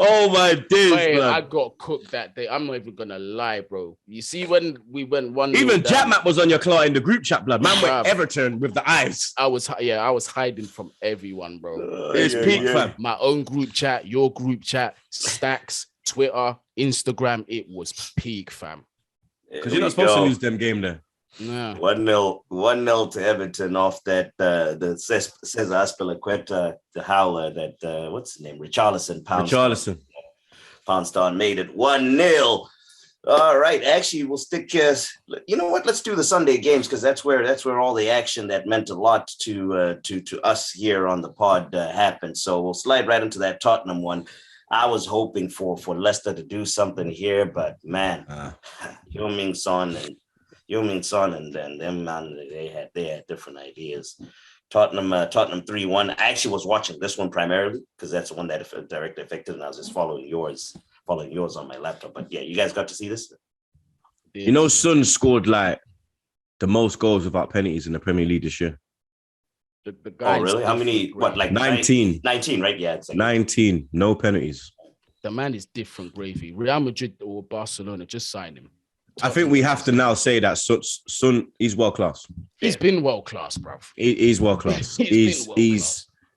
Oh my days, man. I got cooked that day. I'm not even gonna lie, bro. You see, when we went one, even Jackmat was on your claw in the group chat, blood. Man went Everton with the eyes. I was hiding from everyone, bro. It's peak, fam. My own group chat, your group chat, Stacks, Twitter, Instagram. It was peak, fam. Because you're not supposed to lose them game there. Yeah. 1-0 to Everton off that the Cesar Azpilicueta, the howler that what's his name? Richarlison pounced on, made it 1-0. All right, actually we'll stick you know what, let's do the Sunday games because that's where all the action that meant a lot to us here on the pod happened. So we'll slide right into that Tottenham one. I was hoping for Leicester to do something here, but man, Heung-min Son and them, man, they had different ideas. Tottenham 3-1. I actually was watching this one primarily because that's the one that directly affected, and I was just following yours on my laptop. But yeah, you guys got to see this. You know, Son scored like the most goals without penalties in the Premier League this year. The guy. Oh, really? How many? What, like 19? 19, right? Yeah, 19. No penalties. The man is different gravy. Real Madrid or Barcelona, just sign him. I think we have to now say that Son, he's world class. He's been world class, bro. He's world class.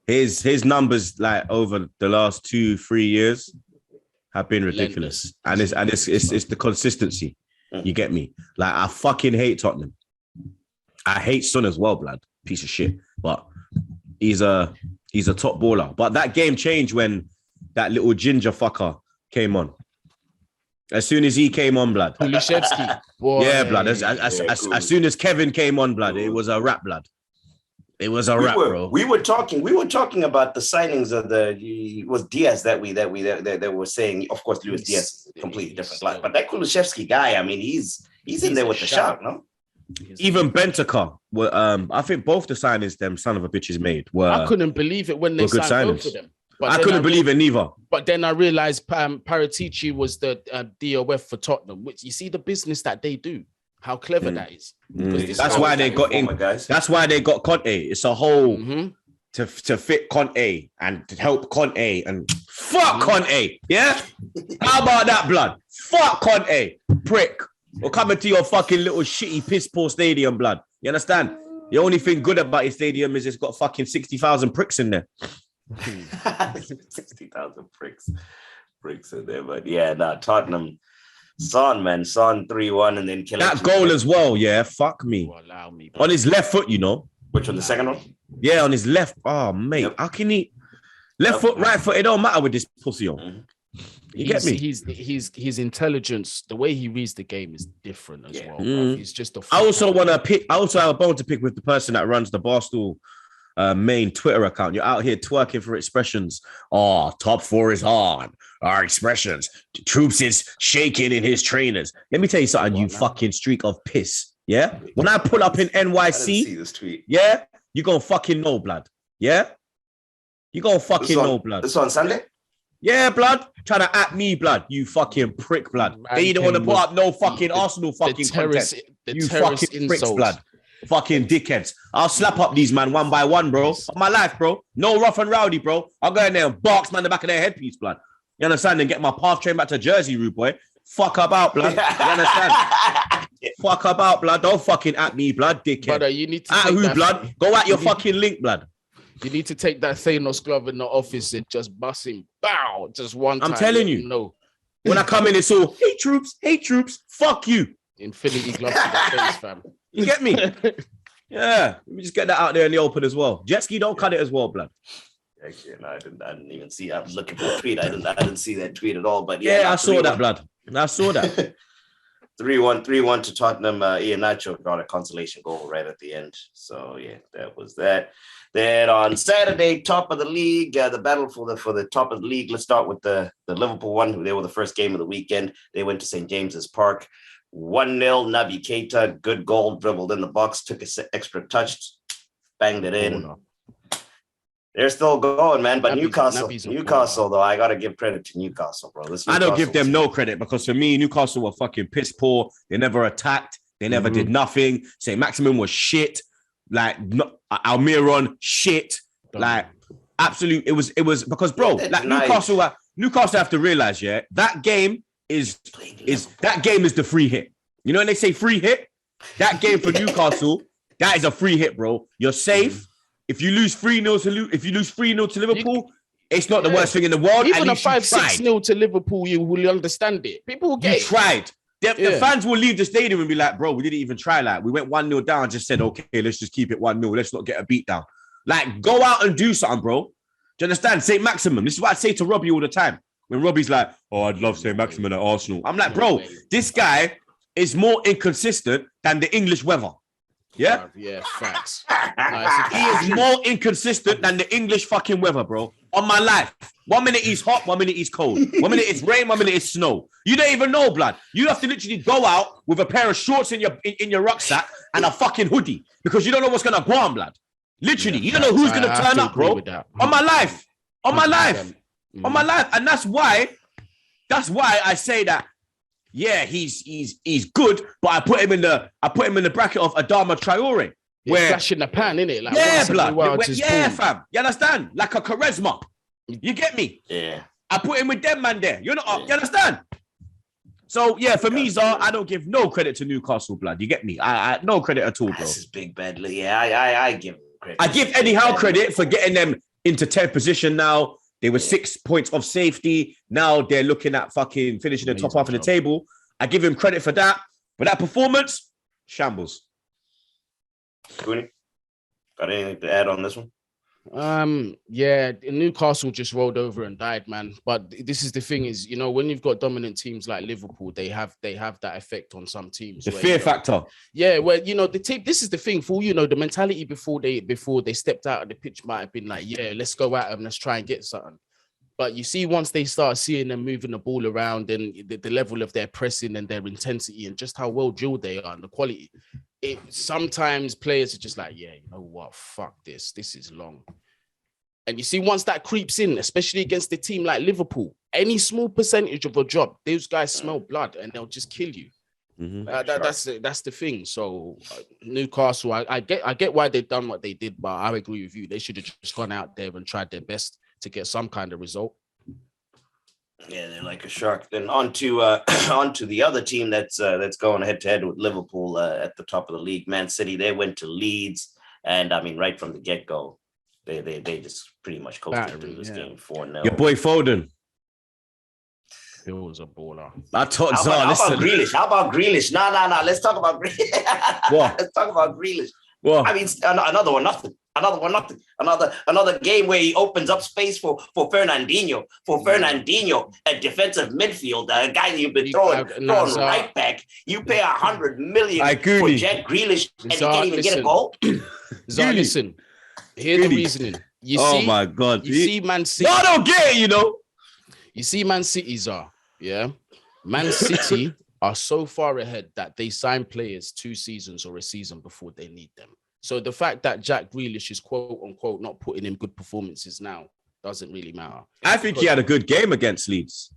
His numbers like over the last 2-3 years have been ridiculous, and it's the consistency. You get me? Like, I fucking hate Tottenham. I hate Son as well, blood. Piece of shit. But he's a top baller. But that game changed when that little ginger fucker came on. As soon as he came on, blood. Kulishevsky. Yeah, blood. As soon as Kevin came on, blood, it was a wrap, blood. It was a wrap, bro. We were talking about the signings of it was Diaz that were saying. Of course, Luis Diaz is a completely different class. But that Kulishevsky guy, I mean, he's in there with the shout, no? Even Benteke, I think both the signings them son of a bitches made were. I couldn't believe it when they signed both of them. But I couldn't believe it neither. But then I realized Paratici was the DOF for Tottenham. Which you see the business that they do, how clever that is. That's why they got in. That's why they got Conte. It's a whole to fit Conte and to help Conte and fuck Conte. Yeah, how about that, blood? Fuck Conte, prick. We're coming to your fucking little shitty piss poor stadium, blood. You understand? The only thing good about your stadium is it's got fucking 60,000 pricks in there. 60,000 pricks in there. But yeah, Tottenham. Son 3-1 and then that goal as well. Yeah, fuck me. Allow me, on his left foot, you know. Which one? The second one? Yeah, on his left. Oh, mate, yep. How can he? Left foot, right foot. It don't matter with this pussy on. You get me? His intelligence, the way he reads the game is different as well. He's just a. I also have a bone to pick with the person that runs the Barstool main Twitter account. You're out here twerking for expressions. Oh, top 4 is on. Our expressions. Troopz is shaking in his trainers. Let me tell you something, you fucking streak of piss. Yeah? When I pull up in NYC, I didn't see this tweet. Yeah, you gonna fucking know, blood. Yeah? You gonna fucking know, blood. This on Sunday? Yeah, blood. Trying to at me, blood. You fucking prick, blood. They don't want to put up no fucking Arsenal fucking content. You fucking pricks, blood. Fucking dickheads. I'll slap up these man one by one, bro. On my life, bro. No rough and rowdy, bro. I'll go in there and box man the back of their headpiece, blood. You understand? And get my path train back to Jersey, rude boy. Fuck about, blood. You understand? Fuck about, blood. Don't fucking at me, blood, dickhead. Brother, you need to at who, blood? Go at your fucking link, blood. You need to take that Thanos glove in the office and just bust him. Bow. Just one time. I'm telling you. No. When I come in, it's all, hey, Troopz. Fuck you. Infinity glove to the face, fam. You get me? Yeah. Let me just get that out there in the open as well. Jet ski, don't cut it as well, blood. Actually, no, I didn't even see. I was looking for a tweet. I didn't see that tweet at all. But yeah, I saw that, blood. I saw that. 3-1 to Tottenham. Iheanacho got a consolation goal right at the end. So yeah, that was that. Then on Saturday, top of the league, the battle for the top of the league. Let's start with the Liverpool one. They were the first game of the weekend. They went to St. James's Park. 1-0, Naby Keita, good goal, dribbled in the box, took an extra touch, banged it in. They're still going, man. But Newcastle, though, I got to give credit to Newcastle, bro. I don't give them no credit because for me, Newcastle were fucking piss poor. They never attacked. They never did nothing. St. Maximin was shit. Like, Almiron, shit. Like, absolute. It was because, bro, like Newcastle have to realize, yeah, that game is the free hit. You know when they say free hit? That game for Newcastle, that is a free hit, bro. You're safe. If you lose 3-0 to Liverpool, it's not the worst thing in the world. Even a 5-6-0 to Liverpool, you will understand it. People will get it. Tried. The fans will leave the stadium and be like, bro, we didn't even try. Like, we went 1-0 down, just said, okay, let's just keep it 1-0. Let's not get a beat down. Like, go out and do something, bro. Do you understand? St. Maximin. This is what I say to Robbie all the time. When Robbie's like, oh, I'd love St. Maximin at Arsenal. I'm like, bro, this guy is more inconsistent than the English weather. Yeah? Yeah, facts. He is more inconsistent than the English fucking weather, bro. On my life. 1 minute he's hot, 1 minute he's cold. 1 minute it's rain, 1 minute it's snow. You don't even know, blood. You have to literally go out with a pair of shorts in your rucksack and a fucking hoodie because you don't know what's going to go on, blood. Literally. You don't know who's going to turn up, bro. On my life. On my life. On my life. And that's why I say that, yeah, he's good, but I put him in the bracket of Adama Traore It's flash in the pan, innit? Like, blood. Fam. You understand? Like a charisma. You get me? Yeah. I put him with them man there. You're not up. You understand? So yeah, for me, Zar, I don't give no credit to Newcastle, blood. You get me? I no credit at all, bro. This is big bad. Yeah, I give him credit. I give Eddie Howe credit for getting them into 10th position now. They were 6 points of safety. Now they're looking at fucking finishing the top half of the table. I give him credit for that. But that performance, shambles. Guni, got anything to add on this one? Yeah, Newcastle just rolled over and died, man. But this is the thing is, you know, when you've got dominant teams like Liverpool, they have that effect on some teams. The fear factor. Yeah, well, you know, the team. This is the thing for you know, the mentality before they stepped out of the pitch might have been like, yeah, let's go at them, let's try and get something. But you see, once they start seeing them moving the ball around and the level of their pressing and their intensity and just how well drilled they are and the quality, sometimes players are just like, yeah, you know what, fuck this. This is long. And you see, once that creeps in, especially against a team like Liverpool, any small percentage of a drop, those guys smell blood and they'll just kill you. Mm-hmm. That's the thing. So Newcastle, I get why they've done what they did, but I agree with you. They should have just gone out there and tried their best to get some kind of result. Yeah, they're like a shark. Then on to the other team that's going head to head with Liverpool at the top of the league, Man City. They went to Leeds, and I mean, right from the get go, they just pretty much coasted through this game 4-0. Your boy Foden. He was a baller. I told How about Grealish? How about Grealish? No. Let's talk about Grealish. What? Let's talk about Grealish. What? I mean, another one, nothing. Another game where he opens up space for Fernandinho. A defensive midfielder, a guy that you've been throwing right back. You pay $100 million for Jack Grealish and he can't even get a goal. Listen, here's the reasoning. You see, my God. You see Man City. I don't get it, you know. You see Man City's yeah? Man City are so far ahead that they sign players 2 seasons or a season before they need them. So the fact that Jack Grealish is quote unquote not putting in good performances now doesn't really matter. I think he had a good game against Leeds.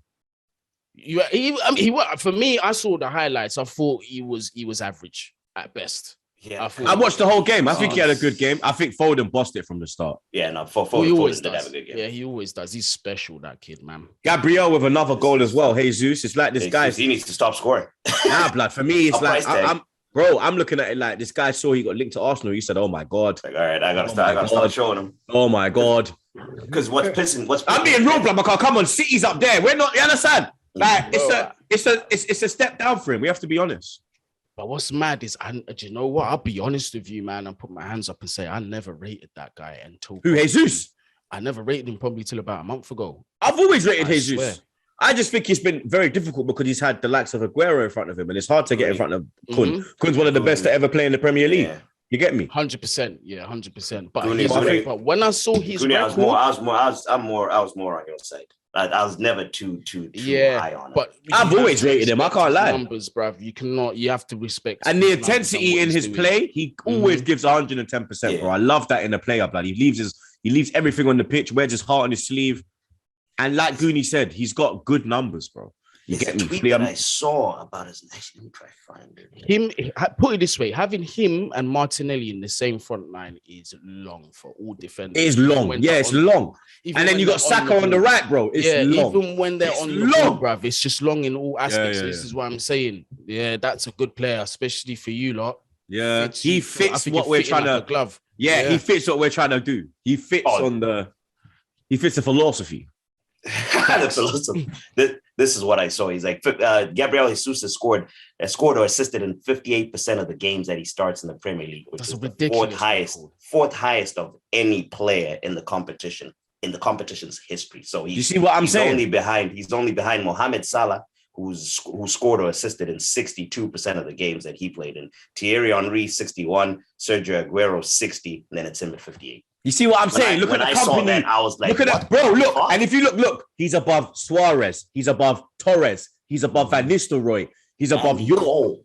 For me, I saw the highlights. I thought he was average at best. Yeah, I watched the whole game. I think he had a good game. I think Foden bossed it from the start. Yeah, no, Foden always did have a good game. Yeah, he always does. He's special, that kid, man. Gabriel with another goal as well. Jesus, it's like this guy. He needs to stop scoring. Nah, blood. For me, it's like I'm looking at it like this guy saw he got linked to Arsenal. He said, "Oh my God!" Like, all right, I gotta start showing him. Oh my God! Because I'm being real, blood. Because come on, City's up there. We're not. You understand? Like it's a step down for him. We have to be honest. But what's mad is, do you know what? I'll be honest with you, man, and put my hands up and say I never rated that guy until Jesus. I never rated him probably till about a month ago. I've always rated Jesus. Swear. I just think it's been very difficult because he's had the likes of Aguero in front of him, and it's hard to get in front of Kun. Kun's one of the best to ever play in the Premier League. Yeah. You get me? 100%. Yeah, 100%. But when I saw his record, I was more on your side. I was never too high on him. But I've always rated him. I can't lie. Numbers, bruv. You have to respect. And the intensity in his play, he always gives 110%, bro. I love that in a player, blood. He leaves everything on the pitch, wears his heart on his sleeve. And like Guni said, he's got good numbers, bro. You get me? Tweet that I saw about his nation. Let me try to find it. Put it this way: having him and Martinelli in the same front line is long for all defenders. It is long. Yeah, it's long. And then you got Saka on the right, bro. It's long. Even when they're on the ball, bruv, it's just long in all aspects. This is what I'm saying. Yeah, that's a good player, especially for you lot. Yeah, he fits what we're trying to glove. Yeah, he fits what we're trying to do. He fits he fits the philosophy. The philosophy. This is what I saw. He's like, Gabriel Jesus has scored or assisted in 58% of the games that he starts in the Premier League, which is the fourth highest of any player in the competition, in the competition's history. So you see what I'm saying? He's only behind Mohamed Salah, who scored or assisted in 62% of the games that he played in. Thierry Henry, 61, Sergio Aguero, 60, and then it's him at 58. You see what I'm saying? Look at the company. Saw that, I was like, look at that, bro. Look, and if you look, he's above Suarez. He's above Torres. He's above Van Nistelrooy. He's above Cole,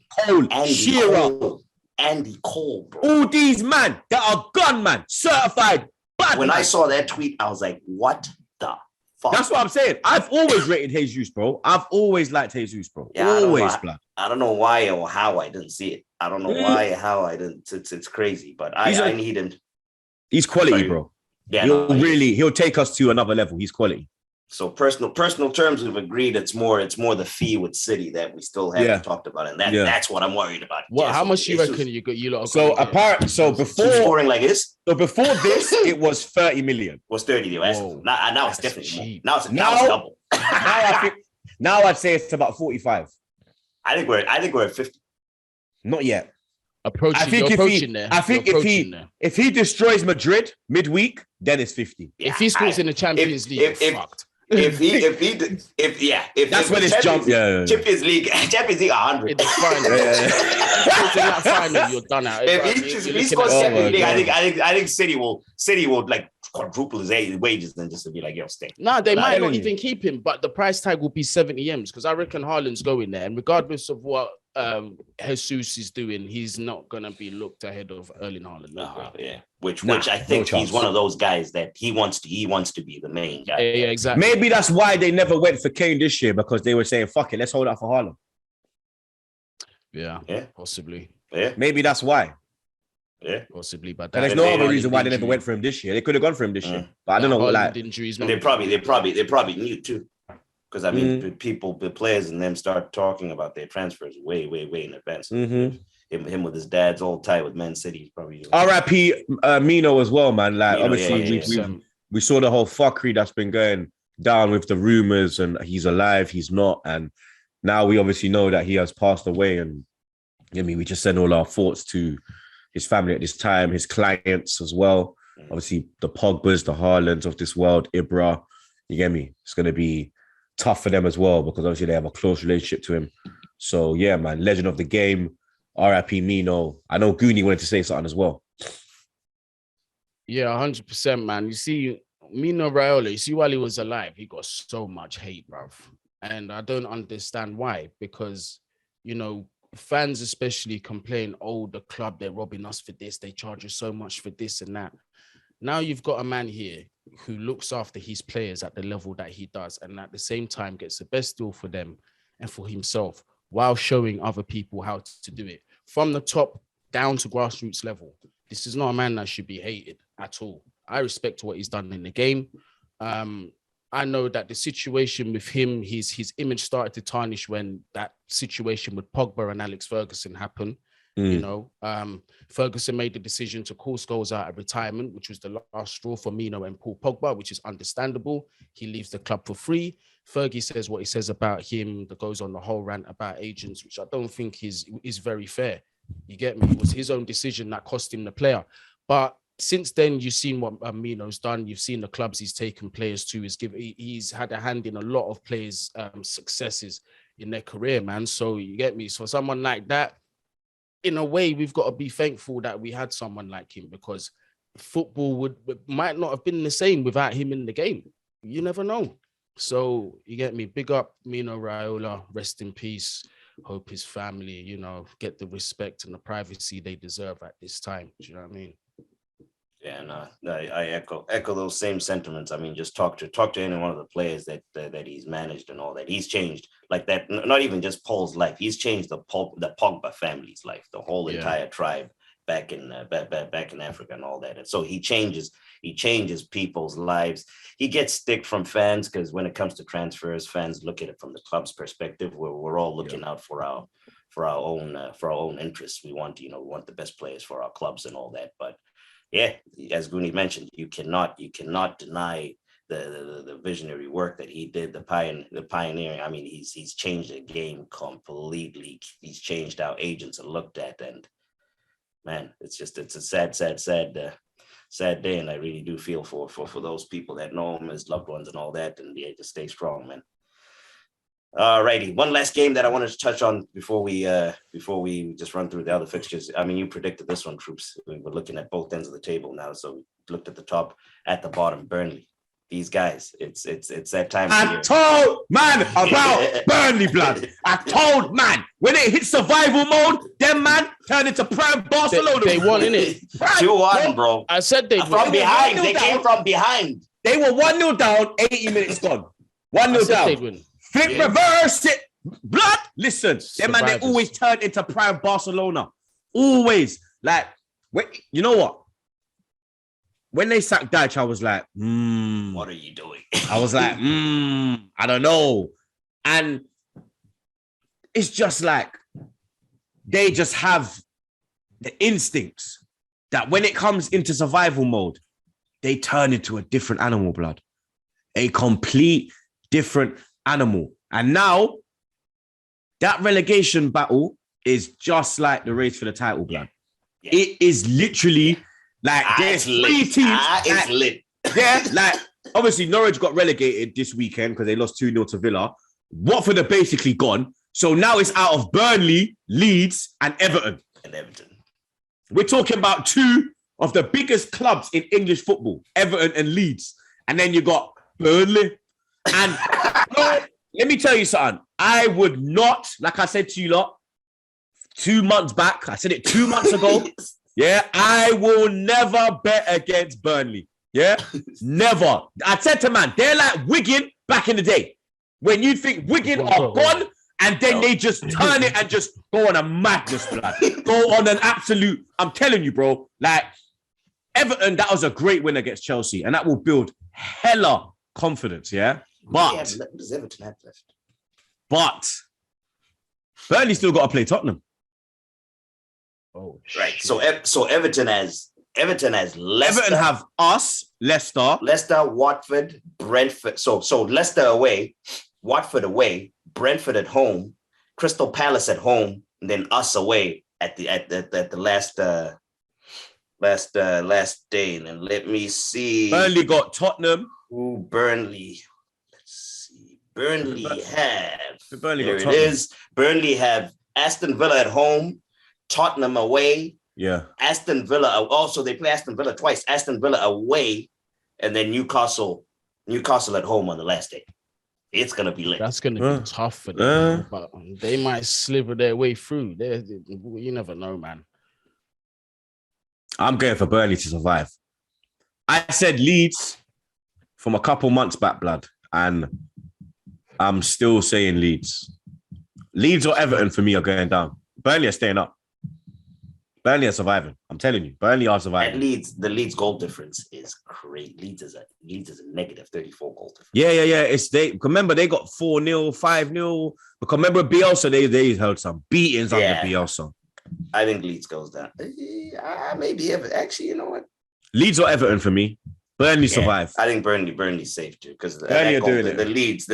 Shearer, Andy Cole, bro. All these man that are gunman, certified. When I saw that tweet, I was like, what the Fuck. That's what I'm saying. I've always rated Jesus, bro. I've always liked Jesus, bro. Yeah, always, blood. I don't know why or how I didn't see it. I don't know why or how I didn't. It's crazy, but I need him. He's quality, bro. Yeah, he'll take us to another level. He's quality. So personal terms, we've agreed it's more the fee with City that we still haven't talked about, and that's what I'm worried about. How much do you reckon you lot? So before scoring like this. So before this, it was 30 million. It was 30 now it's definitely cheap. Now it's double. now I'd say it's about 45. I think we're at 50. Not yet. If he destroys Madrid midweek, then it's 50. If he scores in the Champions League, fucked. If that's when it's jumped. Champions League 100. In the final, in that final, you're done out. If he scores Champions League, I think City will like quadruple his wages and just to be like, yo, stay. They might not even keep him, but the price tag will be 70 M's because I reckon Haaland's going there, and regardless of what Jesus is doing, he's not gonna be looked ahead of Erling Haaland. Which I think he's one of those guys that he wants to be the main guy. Yeah, exactly. Maybe that's why they never went for Kane this year, because they were saying, fuck it, let's hold out for Haaland. Yeah, possibly. Yeah, maybe that's why. Yeah, possibly. But there's no other reason why they never went for him this year. They could have gone for him this year, but I don't know what. Like, injuries. They probably knew too. Because the players and them start talking about their transfers way in advance. Him with his dad's old tie with Man City, probably. R.I.P. Mino as well, man. Like obviously we saw the whole fuckery that's been going down with the rumors, and he's alive, he's not, and now we obviously know that he has passed away. And we just send all our thoughts to his family at this time, his clients as well. Obviously the Pogbas, the Haalands of this world, Ibra. You get me? It's gonna be tough for them as well, because obviously they have a close relationship to him. So yeah, man, legend of the game, R.I.P. Mino. I know Guni wanted to say something as well. Yeah, 100%, man. You see, Mino Raiola, while he was alive, he got so much hate, bruv. And I don't understand why, because, fans especially complain, the club, they're robbing us for this, they charge us so much for this and that. Now you've got a man here who looks after his players at the level that he does, and at the same time gets the best deal for them and for himself, while showing other people how to do it from the top down to grassroots level. This is not a man that should be hated at all. I respect what he's done in the game. I know that the situation with him, his image started to tarnish when that situation with Pogba and Alex Ferguson happened. Ferguson made the decision to call Scholes out of retirement, which was the last straw for Mino and Paul Pogba, which is understandable. He leaves the club for free. Fergie says what he says about him, that goes on the whole rant about agents, which I don't think is very fair. You get me? It was his own decision that cost him the player. But since then, you've seen what Mino's done. You've seen the clubs he's taken players to. He's had a hand in a lot of players' successes in their career, man. So you get me? So someone like that, in a way, we've got to be thankful that we had someone like him, because football might not have been the same without him in the game. You never know. So you get me? Big up Mino Raiola, rest in peace. Hope his family, get the respect and the privacy they deserve at this time. Do you know what I mean? Yeah, no, I echo those same sentiments. I mean, just talk to any one of the players that he's managed and all that. He's changed like that. Not even just Paul's life. He's changed the Pogba family's life, the whole entire tribe back in Africa and all that. And so he changes people's lives. He gets stick from fans because when it comes to transfers, fans look at it from the club's perspective, where we're all looking out for our own interests. We want the best players for our clubs and all that, but. Yeah, as Guni mentioned, you cannot deny the visionary work that he did, the pioneering. I mean, he's changed the game completely. He's changed how agents are looked at, and man, it's a sad day. And I really do feel for those people that know him, his loved ones, and all that. And yeah, just stay strong, man. All righty. One last game that I wanted to touch on before we just run through the other fixtures. I mean, you predicted this one, Troopz. We're looking at both ends of the table now. So we looked at the top, at the bottom, Burnley. These guys, it's that time. I told man about Burnley, blood. I told man when it hit survival mode, them man turned into prime Barcelona. They won, innit? 2-1, bro. I said they from behind. They came from behind. They were 1-0 down, 80 minutes gone. 1-0 down. Flip, reverse it. Blood. Listen, them man, they always turn into prime Barcelona. Always. Like, you know what? When they sacked Dyche, I was like, what are you doing? I was like, I don't know. And it's just like, they just have the instincts that when it comes into survival mode, they turn into a different animal, blood. A complete different animal. And now, that relegation battle is just like the race for the title, blood. Yeah. It is literally like there's 3 teams. It's lit. Yeah, like obviously Norwich got relegated this weekend because they lost 2-0 to Villa. Watford are basically gone. So now it's out of Burnley, Leeds, and Everton. We're talking about 2 of the biggest clubs in English football, Everton and Leeds. And then you got Burnley. And let me tell you something. I would not, like I said to you lot 2 months back, I said it 2 months ago. Yeah, I will never bet against Burnley. Yeah, never. I said to man, they're like Wigan back in the day. When you think Wigan are gone, and then they just turn it and just go on a madness, blood. Go on an absolute, I'm telling you, bro. Like, Everton, that was a great win against Chelsea, and that will build hella confidence, yeah? But, what does Everton have left? But, Burnley still got to play Tottenham. Oh, right. Shit. So Everton has Leicester. Everton have us, Leicester, Watford, Brentford. So Leicester away, Watford away, Brentford at home, Crystal Palace at home, and then us away at the last day. And then let me see. Burnley got Tottenham. Ooh, Burnley. Let's see. Burnley have. Burnley there got it Tottenham. is. Burnley have Aston Villa at home, Tottenham away. Yeah. Aston Villa. Also, they play Aston Villa twice. Aston Villa away, and then Newcastle at home on the last day. It's gonna be lit. That's gonna be tough for them, but they might sliver their way through. You never know, man. I'm going for Burnley to survive. I said Leeds from a couple months back, blood, and I'm still saying Leeds. Leeds or Everton for me are going down. Burnley are staying up. Burnley are surviving. I'm telling you, Burnley are surviving. And the Leeds goal difference is crazy. Leeds is a negative 34 goal difference. Yeah. Remember they got 4-0, 5-0. Because remember Bielsa, they held some beatings under Bielsa. I think Leeds goes down. Maybe Everton. Actually, you know what? Leeds or Everton for me. Burnley survive. I think Burnley's safe too because Burnley are doing it. The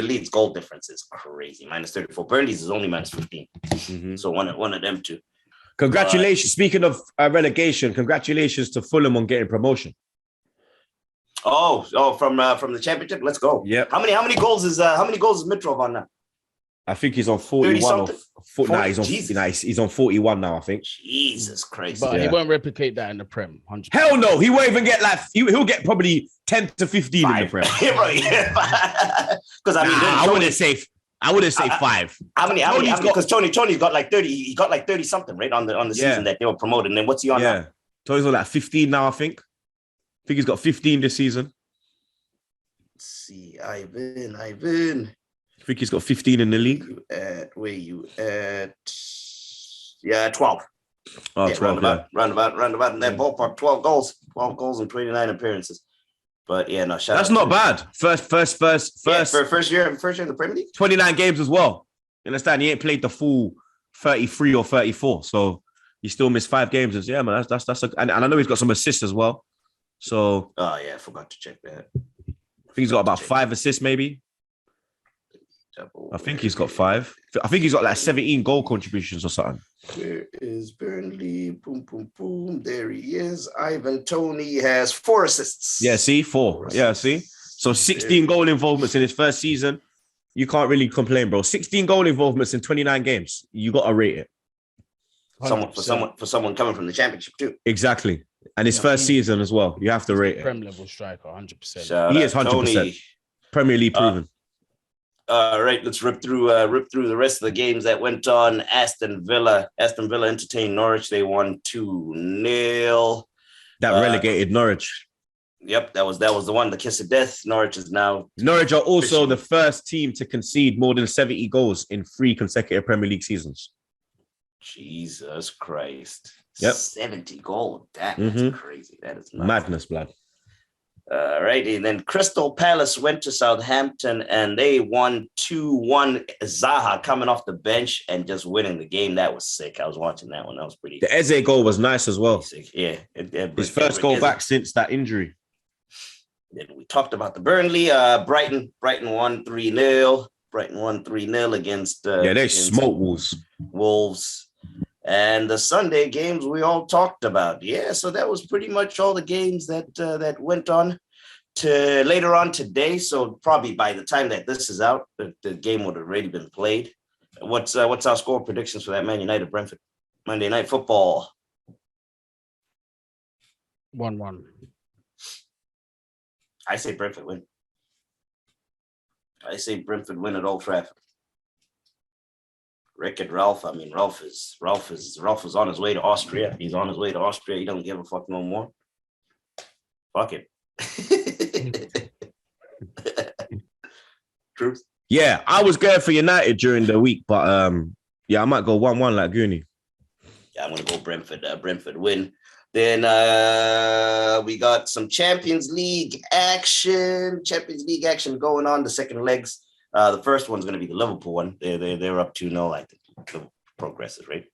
Leeds goal difference is crazy. Minus 34. Burnley's is only minus 15. Mm-hmm. So one of them two. Congratulations. Speaking of relegation, congratulations to Fulham on getting promotion. From the championship. Let's go. Yeah. How many goals is Mitrov on now? I think he's on 41 he's on 41 now, I think. Jesus Christ. But he won't replicate that in the Prem. 100%. Hell no. He won't even get he'll get probably 10 to 15 in the Prem. Because I wouldn't say 5. How many? Because Tony's got like 30. He got like 30 something, right? On the season that they were promoted. And then what's he on now? Tony's on like 15 now, I think. I think he's got 15 this season. Let's see. Ivan. I think he's got 15 in the league. Where you at? Yeah, 12. Oh, 12, round about in that ballpark. 12 goals and 29 appearances. But yeah, no, that's not bad. First for first year in the Premier League. 29 games as well. You understand? He ain't played the full 33 or 34, so he still missed 5 games. Yeah, man, and I know he's got some assists as well. So I forgot to check that. I think he's got about 5 assists, maybe. I think he's got 5. I think he's got like 17 goal contributions or something. Where is Burnley? Boom, boom, boom. There he is. Ivan Toney has 4 assists. Yeah, see? 4. Yeah, see? So 16 goal involvements in his first season. You can't really complain, bro. 16 goal involvements in 29 games. You got to rate it. For someone coming from the championship too. Exactly. And his first season as well. You have to rate it. Prem level striker, 100%. He is 100%. Premier League proven. All right, let's rip through the rest of the games that went on. Aston Villa entertained Norwich. They won 2-0. That relegated Norwich. Yep, that was the one, the kiss of death. Norwich are also the first team to concede more than 70 goals in 3 consecutive Premier League seasons. Jesus Christ. Yep. 70 goals. That's crazy. That is madness, blood. Right. And then Crystal Palace went to Southampton and they won 2-1. Zaha coming off the bench and just winning the game. That was sick. I was watching that one. That was pretty. The Eze goal was nice as well. Sick. Yeah. His first goal back since that injury. Then we talked about the Burnley. Brighton won 3-0. Brighton won 3-0 against they smoked Wolves. And the Sunday games we all talked about. Yeah, so that was pretty much all the games that went on to later on today. So probably by the time that this is out, the game would have already been played. What's our score predictions for that Man United Brentford Monday Night Football? 1-1. I say Brentford win. I say Brentford win at Old Trafford. Rick and Ralph. I mean, Ralph is on his way to Austria. He's on his way to Austria. He don't give a fuck no more. Fuck it. Truth. Yeah, I was going for United during the week, but I might go 1-1 like Guni. Yeah, I'm gonna go Brentford. Brentford win. Then we got some Champions League action. Going on. The second legs. The first one's going to be the Liverpool one. They're up 2-0. I think the progress is right.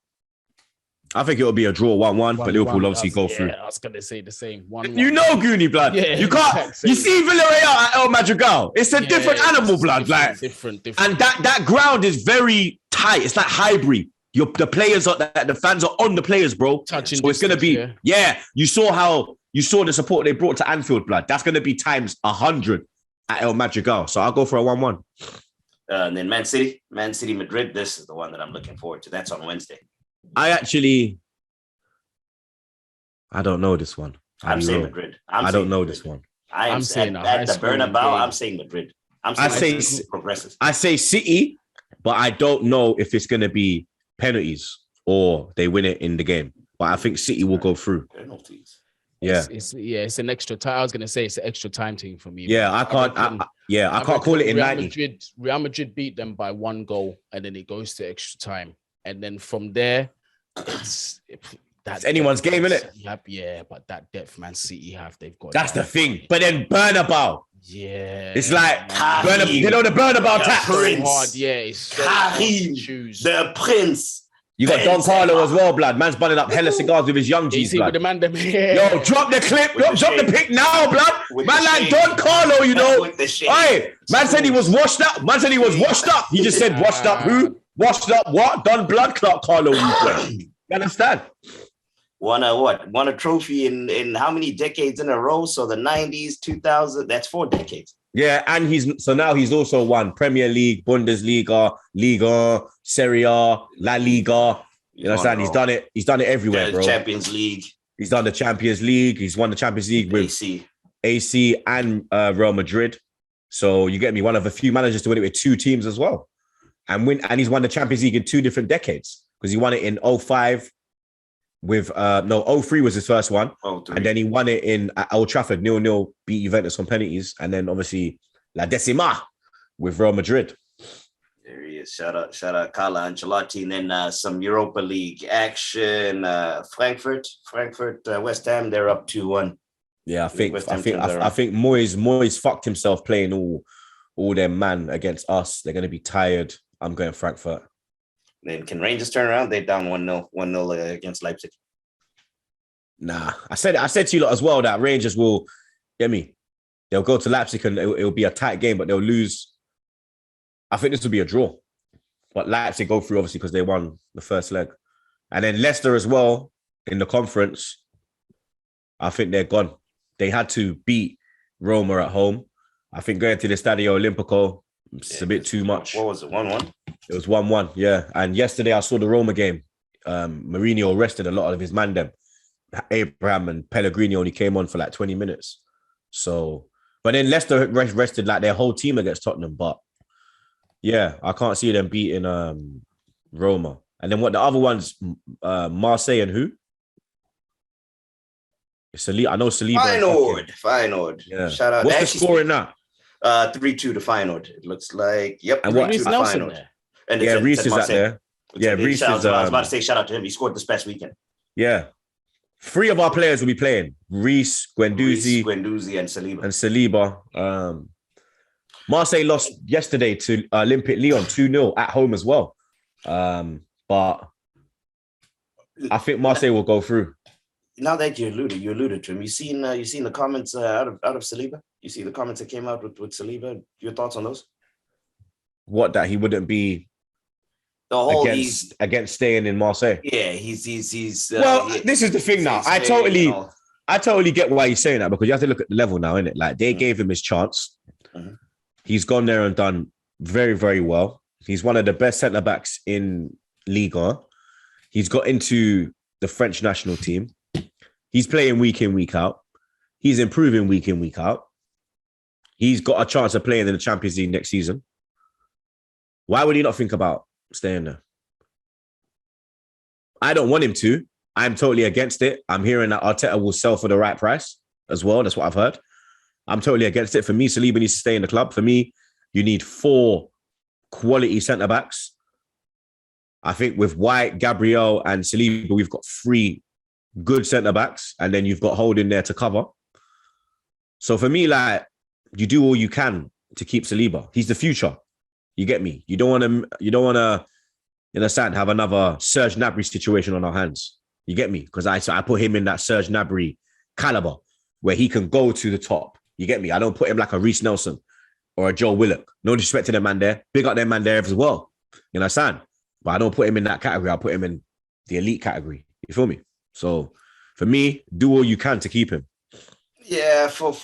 I think it'll be a draw 1-1, but Liverpool obviously go through. I was going to say the same. 1-1. You know, Guni, blood. Yeah, you can't. You see Villarreal at El Madrigal. It's a different animal, blood. Different. And that ground is very tight. It's like Highbury. The players are the fans are on the players, bro. Touching so it's going to be You saw the support they brought to Anfield, blood. That's going to be times 100 at El Madrigal. So I'll go for a 1-1. And then Man City, Madrid. This is the one that I'm looking forward to. That's on Wednesday. I don't know this one. I'm saying Madrid. I don't know this one. I'm saying at the Bernabeu. I'm saying Madrid. I say City, but I don't know if it's going to be penalties or they win it in the game. But I think City will go through. Penalties. Yeah, it's an extra time. I was gonna say it's an extra time thing for me. Yeah, I can't call it in 90. Real Madrid beat them by 1 goal, and then it goes to extra time, and then from there, it's anyone's game, isn't it? Yeah, but that depth Man City they've got. That's the thing. But then Bernabeu. Yeah, it's like Bernabeu, you know the Bernabeu tax. Prince. It's so Karim, the Prince. You got Don Carlo as well, blood. Man's bunning up hella cigars with his young G's, blood. Yo, drop the clip. Drop the pic now, blood. Man like Don Carlo, you know. Hey, man said he was washed up. He just said washed up who? Washed up what? Don Blood Clot Carlo. You understand? Won a trophy in how many decades in a row? So the 90s, 2000, that's 4 decades. Yeah, and now he's also won Premier League, Bundesliga, Liga, Serie A, La Liga. You understand? He's done it everywhere, bro. Champions League. He's done the Champions League. He's won the Champions League with AC and Real Madrid. So you get me, one of a few managers to win it with 2 teams as well. And he's won the Champions League in 2 different decades because he won it in 05 with 03 was his first one. 03. And then he won it at Old Trafford, 0-0, beat Juventus on penalties. And then obviously La Decima with Real Madrid. There he is. Shout out Carlo Ancelotti. And then some Europa League action. Frankfurt, West Ham, they're up 2-1. Yeah, I think Moyes fucked himself playing all them man against us. They're gonna be tired. I'm going Frankfurt. Then can Rangers turn around? They're down 1-0 against Leipzig. Nah, I said to you lot as well that Rangers will get me. They'll go to Leipzig and it'll be a tight game, but they'll lose. I think this will be a draw. But Leipzig go through obviously because they won the first leg. And then Leicester as well in the conference. I think they're gone. They had to beat Roma at home. I think going to the Stadio Olimpico, it's a bit too much. What was it, 1-1? It was 1-1, yeah. And yesterday I saw the Roma game. Mourinho rested a lot of his man them. Abraham and Pellegrini only came on for like 20 minutes. So, but then Leicester rested like their whole team against Tottenham. But yeah, I can't see them beating Roma. And then what the other ones, Marseille and who? It's Saliba. I know Saliba. Feyenoord. Yeah. Shout out. What's the score in that? 3-2 to Feyenoord. It looks like. Yep. And what? Reece Nelson there. And Yeah, Reece is out there. Yeah, Reece is. I was about to say shout out to him. He scored this past weekend. Yeah. 3 of our players will be playing. Reece, Guendouzi, and Saliba. Marseille lost yesterday to Olympique Lyon 2-0 at home as well. But I think Marseille will go through. Now that you alluded to him. You seen the comments out of Saliba? You see the comments that came out with Saliba? Your thoughts on those? What, that he wouldn't be against staying in Marseille? Yeah, he's this is the thing now. I totally get why he's saying that, because you have to look at the level now, innit? Like, they gave him his chance. Mm-hmm. He's gone there and done very, very well. He's one of the best centre-backs in Liga. He's got into the French national team. He's playing week in, week out. He's improving week in, week out. He's got a chance of playing in the Champions League next season. Why would he not think about staying there? I don't want him to. I'm totally against it. I'm hearing that Arteta will sell for the right price as well. That's what I've heard. I'm totally against it. For me, Saliba needs to stay in the club. For me, you need 4 quality centre-backs. I think with White, Gabriel, and Saliba, we've got 3 good centre-backs, and then you've got Holding there to cover. So for me, like, you do all you can to keep Saliba. He's the future. You get me? You don't want to, in a sense, have another Serge Gnabry situation on our hands. You get me? Because I put him in that Serge Gnabry caliber where he can go to the top. You get me? I don't put him like a Reece Nelson or a Joe Willock. No disrespect to them man there. Big up them man there as well. You understand? But I don't put him in that category. I put him in the elite category. You feel me? So for me, do all you can to keep him. Yeah, for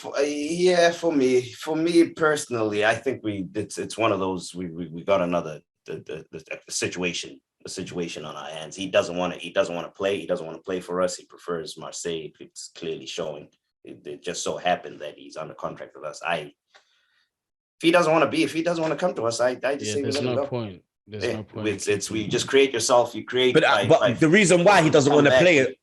me personally, I think it's one of those we got another the situation on our hands. He doesn't want to play. He doesn't want to play for us. He prefers Marseille. It's clearly showing. It just so happened that he's under contract with us. If he doesn't want to come to us, I just say there's no point. There's no point. It's we just create yourself. You create. But the reason why he doesn't want to play it.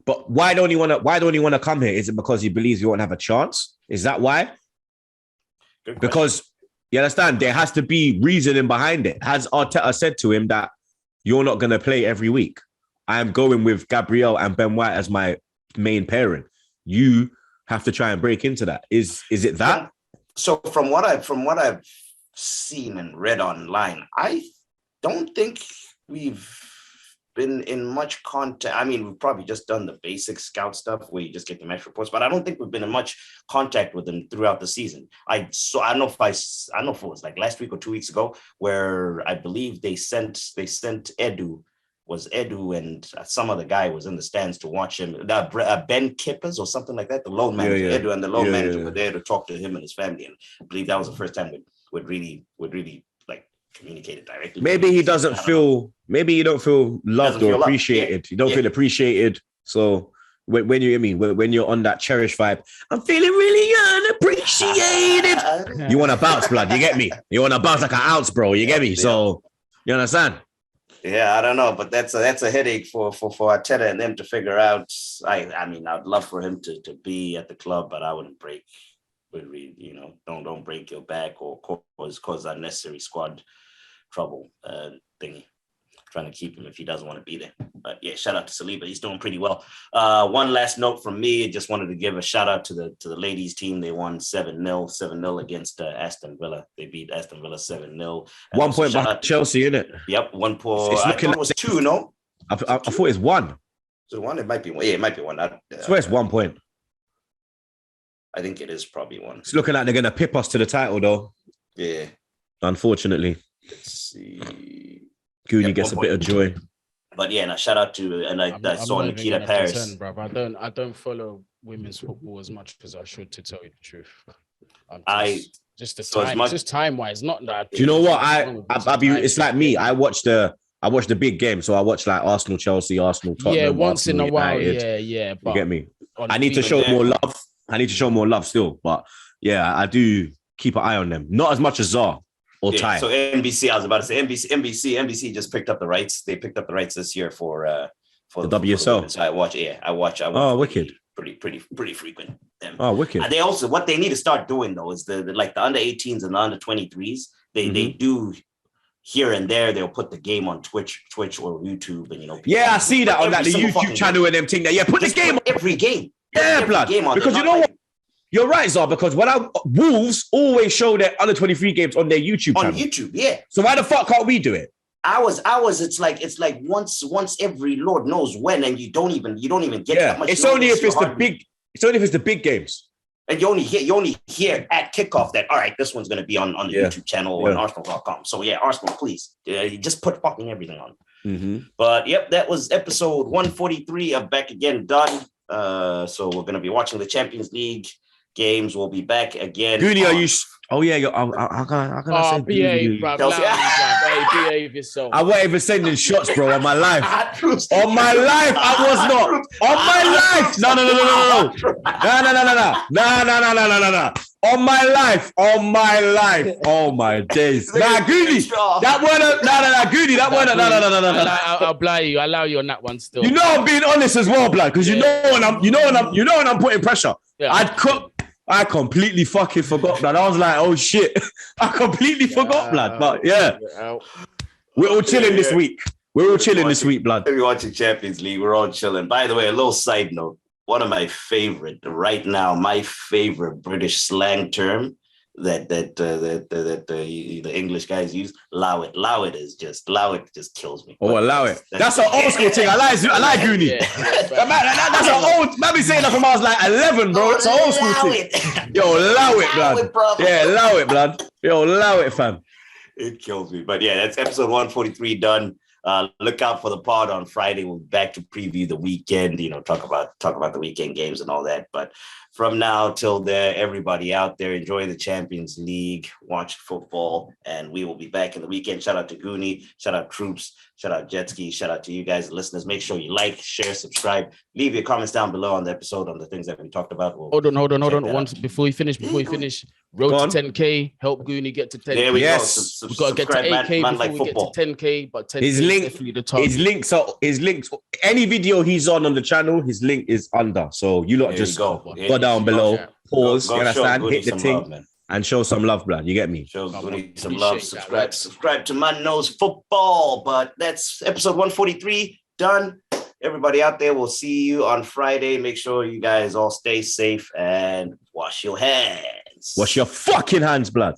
But why don't he want to come here? Is it because he believes he won't have a chance? Is that why? Because you understand, there has to be reasoning behind it. Has Arteta said to him that you're not going to play every week? I am going with Gabriel and Ben White as my main pairing. You have to try and break into that. Is it that? So from what I've seen and read online, I don't think we've been in much contact. I mean, we've probably just done the basic scout stuff where you just get the match reports, but I don't think we've been in much contact with them throughout the season. I don't know if it was like last week or 2 weeks ago, where I believe they sent Edu and some other guy was in the stands to watch him. Ben Kippers or something like that. The loan manager, Edu and the loan manager were there to talk to him and his family. And I believe that was the first time we'd really like communicated directly. Maybe he doesn't feel. Maybe you don't feel loved or appreciated. You don't feel appreciated. So when you're on that cherish vibe, I'm feeling really unappreciated. You want to bounce, blood. You get me? You want to bounce like an ounce, bro. You get me? So you understand? Yeah, I don't know, but that's a headache for Arteta and them to figure out. I mean, I'd love for him to be at the club, but I wouldn't break. Don't break your back or cause unnecessary squad trouble thingy. Trying to keep him if he doesn't want to be there. But yeah, shout out to Saliba. He's doing pretty well. One last note from me. Just wanted to give a shout out to the ladies team. They won 7-0 against Aston Villa. They beat Aston Villa 7-0. 1 point by Chelsea, isn't it? Yep, 1 point. I thought it was 2, no? I thought it's 1. So 1, it might be 1. Yeah, it might be 1. I swear it's 1 point. I think it is probably 1. It's looking like they're going to pip us to the title, though. Yeah. Unfortunately. Let's see. Guni gets a bit of joy. But yeah, and shout out to, and I saw Nikita Paris. I don't follow women's football as much as I should, to tell you the truth. Just time wise, not that. Do you know what? It's like me. I watch the big game, so I watch like Arsenal, Chelsea, Arsenal, Tottenham. Yeah, once Arsenal, in a while. United. Yeah. You get me? I need to show more love. I need to show more love still, but yeah, I do keep an eye on them. Not as much as Zar. Yeah, so NBC, I was about to say NBC just picked up the rights. They picked up the rights this year for the WSL. So I watch. Oh, wicked! pretty frequent. Them. Oh, wicked. They also, what they need to start doing though is the like the under 18s and the under 23s. They do here and there. They'll put the game on Twitch or YouTube, and I see that on like the YouTube channel and them thing. That put this game on every game. Yeah, blood. Because you know what? You're right, Zar, because Wolves always show their under 23 games on their YouTube channel. On YouTube, yeah. So why the fuck can't we do it? Ours, it's like once every Lord knows when, and you don't even get that much. It's only if it's the big games. And you only hear at kickoff that, all right, this one's gonna be on the YouTube channel or on Arsenal.com. So yeah, Arsenal, please. You just put fucking everything on. Mm-hmm. But yep, that was episode 143 of Back Again done. So we're gonna be watching the Champions League games. We'll be back again. Guni, are you? Oh yeah, how can I say? Behave, bro. Behave yourself. I wasn't even sending shots, bro. On my life, on my life, I was not. On my life, no. On my life. Oh my days. Nah, Guni, that wasn't. Guni, that wasn't. No. I'll allow you on that one still. You know I'm being honest as well, blood, because you know when I'm putting pressure. Yeah. I completely fucking forgot, blood. I was like, oh shit. I completely forgot, blood. But yeah. We're all chilling this week. We're all chilling this week, blood. We're watching Champions League. We're all chilling. By the way, a little side note. One of my favorite British slang term that the English guys use, allow it just kills me. Oh, allow it. That's an old school thing. I like Guni. That's an old, man be saying that from I was like 11, bro. It's an old school thing. Yo, allow it, blood. Yeah, allow it, blood. Yo, allow it, fam. It kills me. But yeah, that's episode 143 done. Look out for the pod on Friday. We'll be back to preview the weekend, talk about the weekend games and all that. But from now till there, everybody out there, enjoy the Champions League, watch football, and we will be back in the weekend. Shout out to Guni, shout out Troopz, shout out Jetski, shout out to you guys, listeners. Make sure you like, share, subscribe, leave your comments down below on the episode on the things that we talked about. Hold on. Once before we finish, road to 10K, help Guni get to 10K. There we go. We've got to get to 8K before we get to 10K, but 10K is definitely the top. His links, any video he's on the channel, his link is under. So you lot just go down below, pause, you understand, hit the thing, love, and show some love, blood. You get me? Show Guni some love. Subscribe to Man Knows Football. But that's episode 143 done. Everybody out there, we'll see you on Friday. Make sure you guys all stay safe and wash your hands. Wash your fucking hands, blood.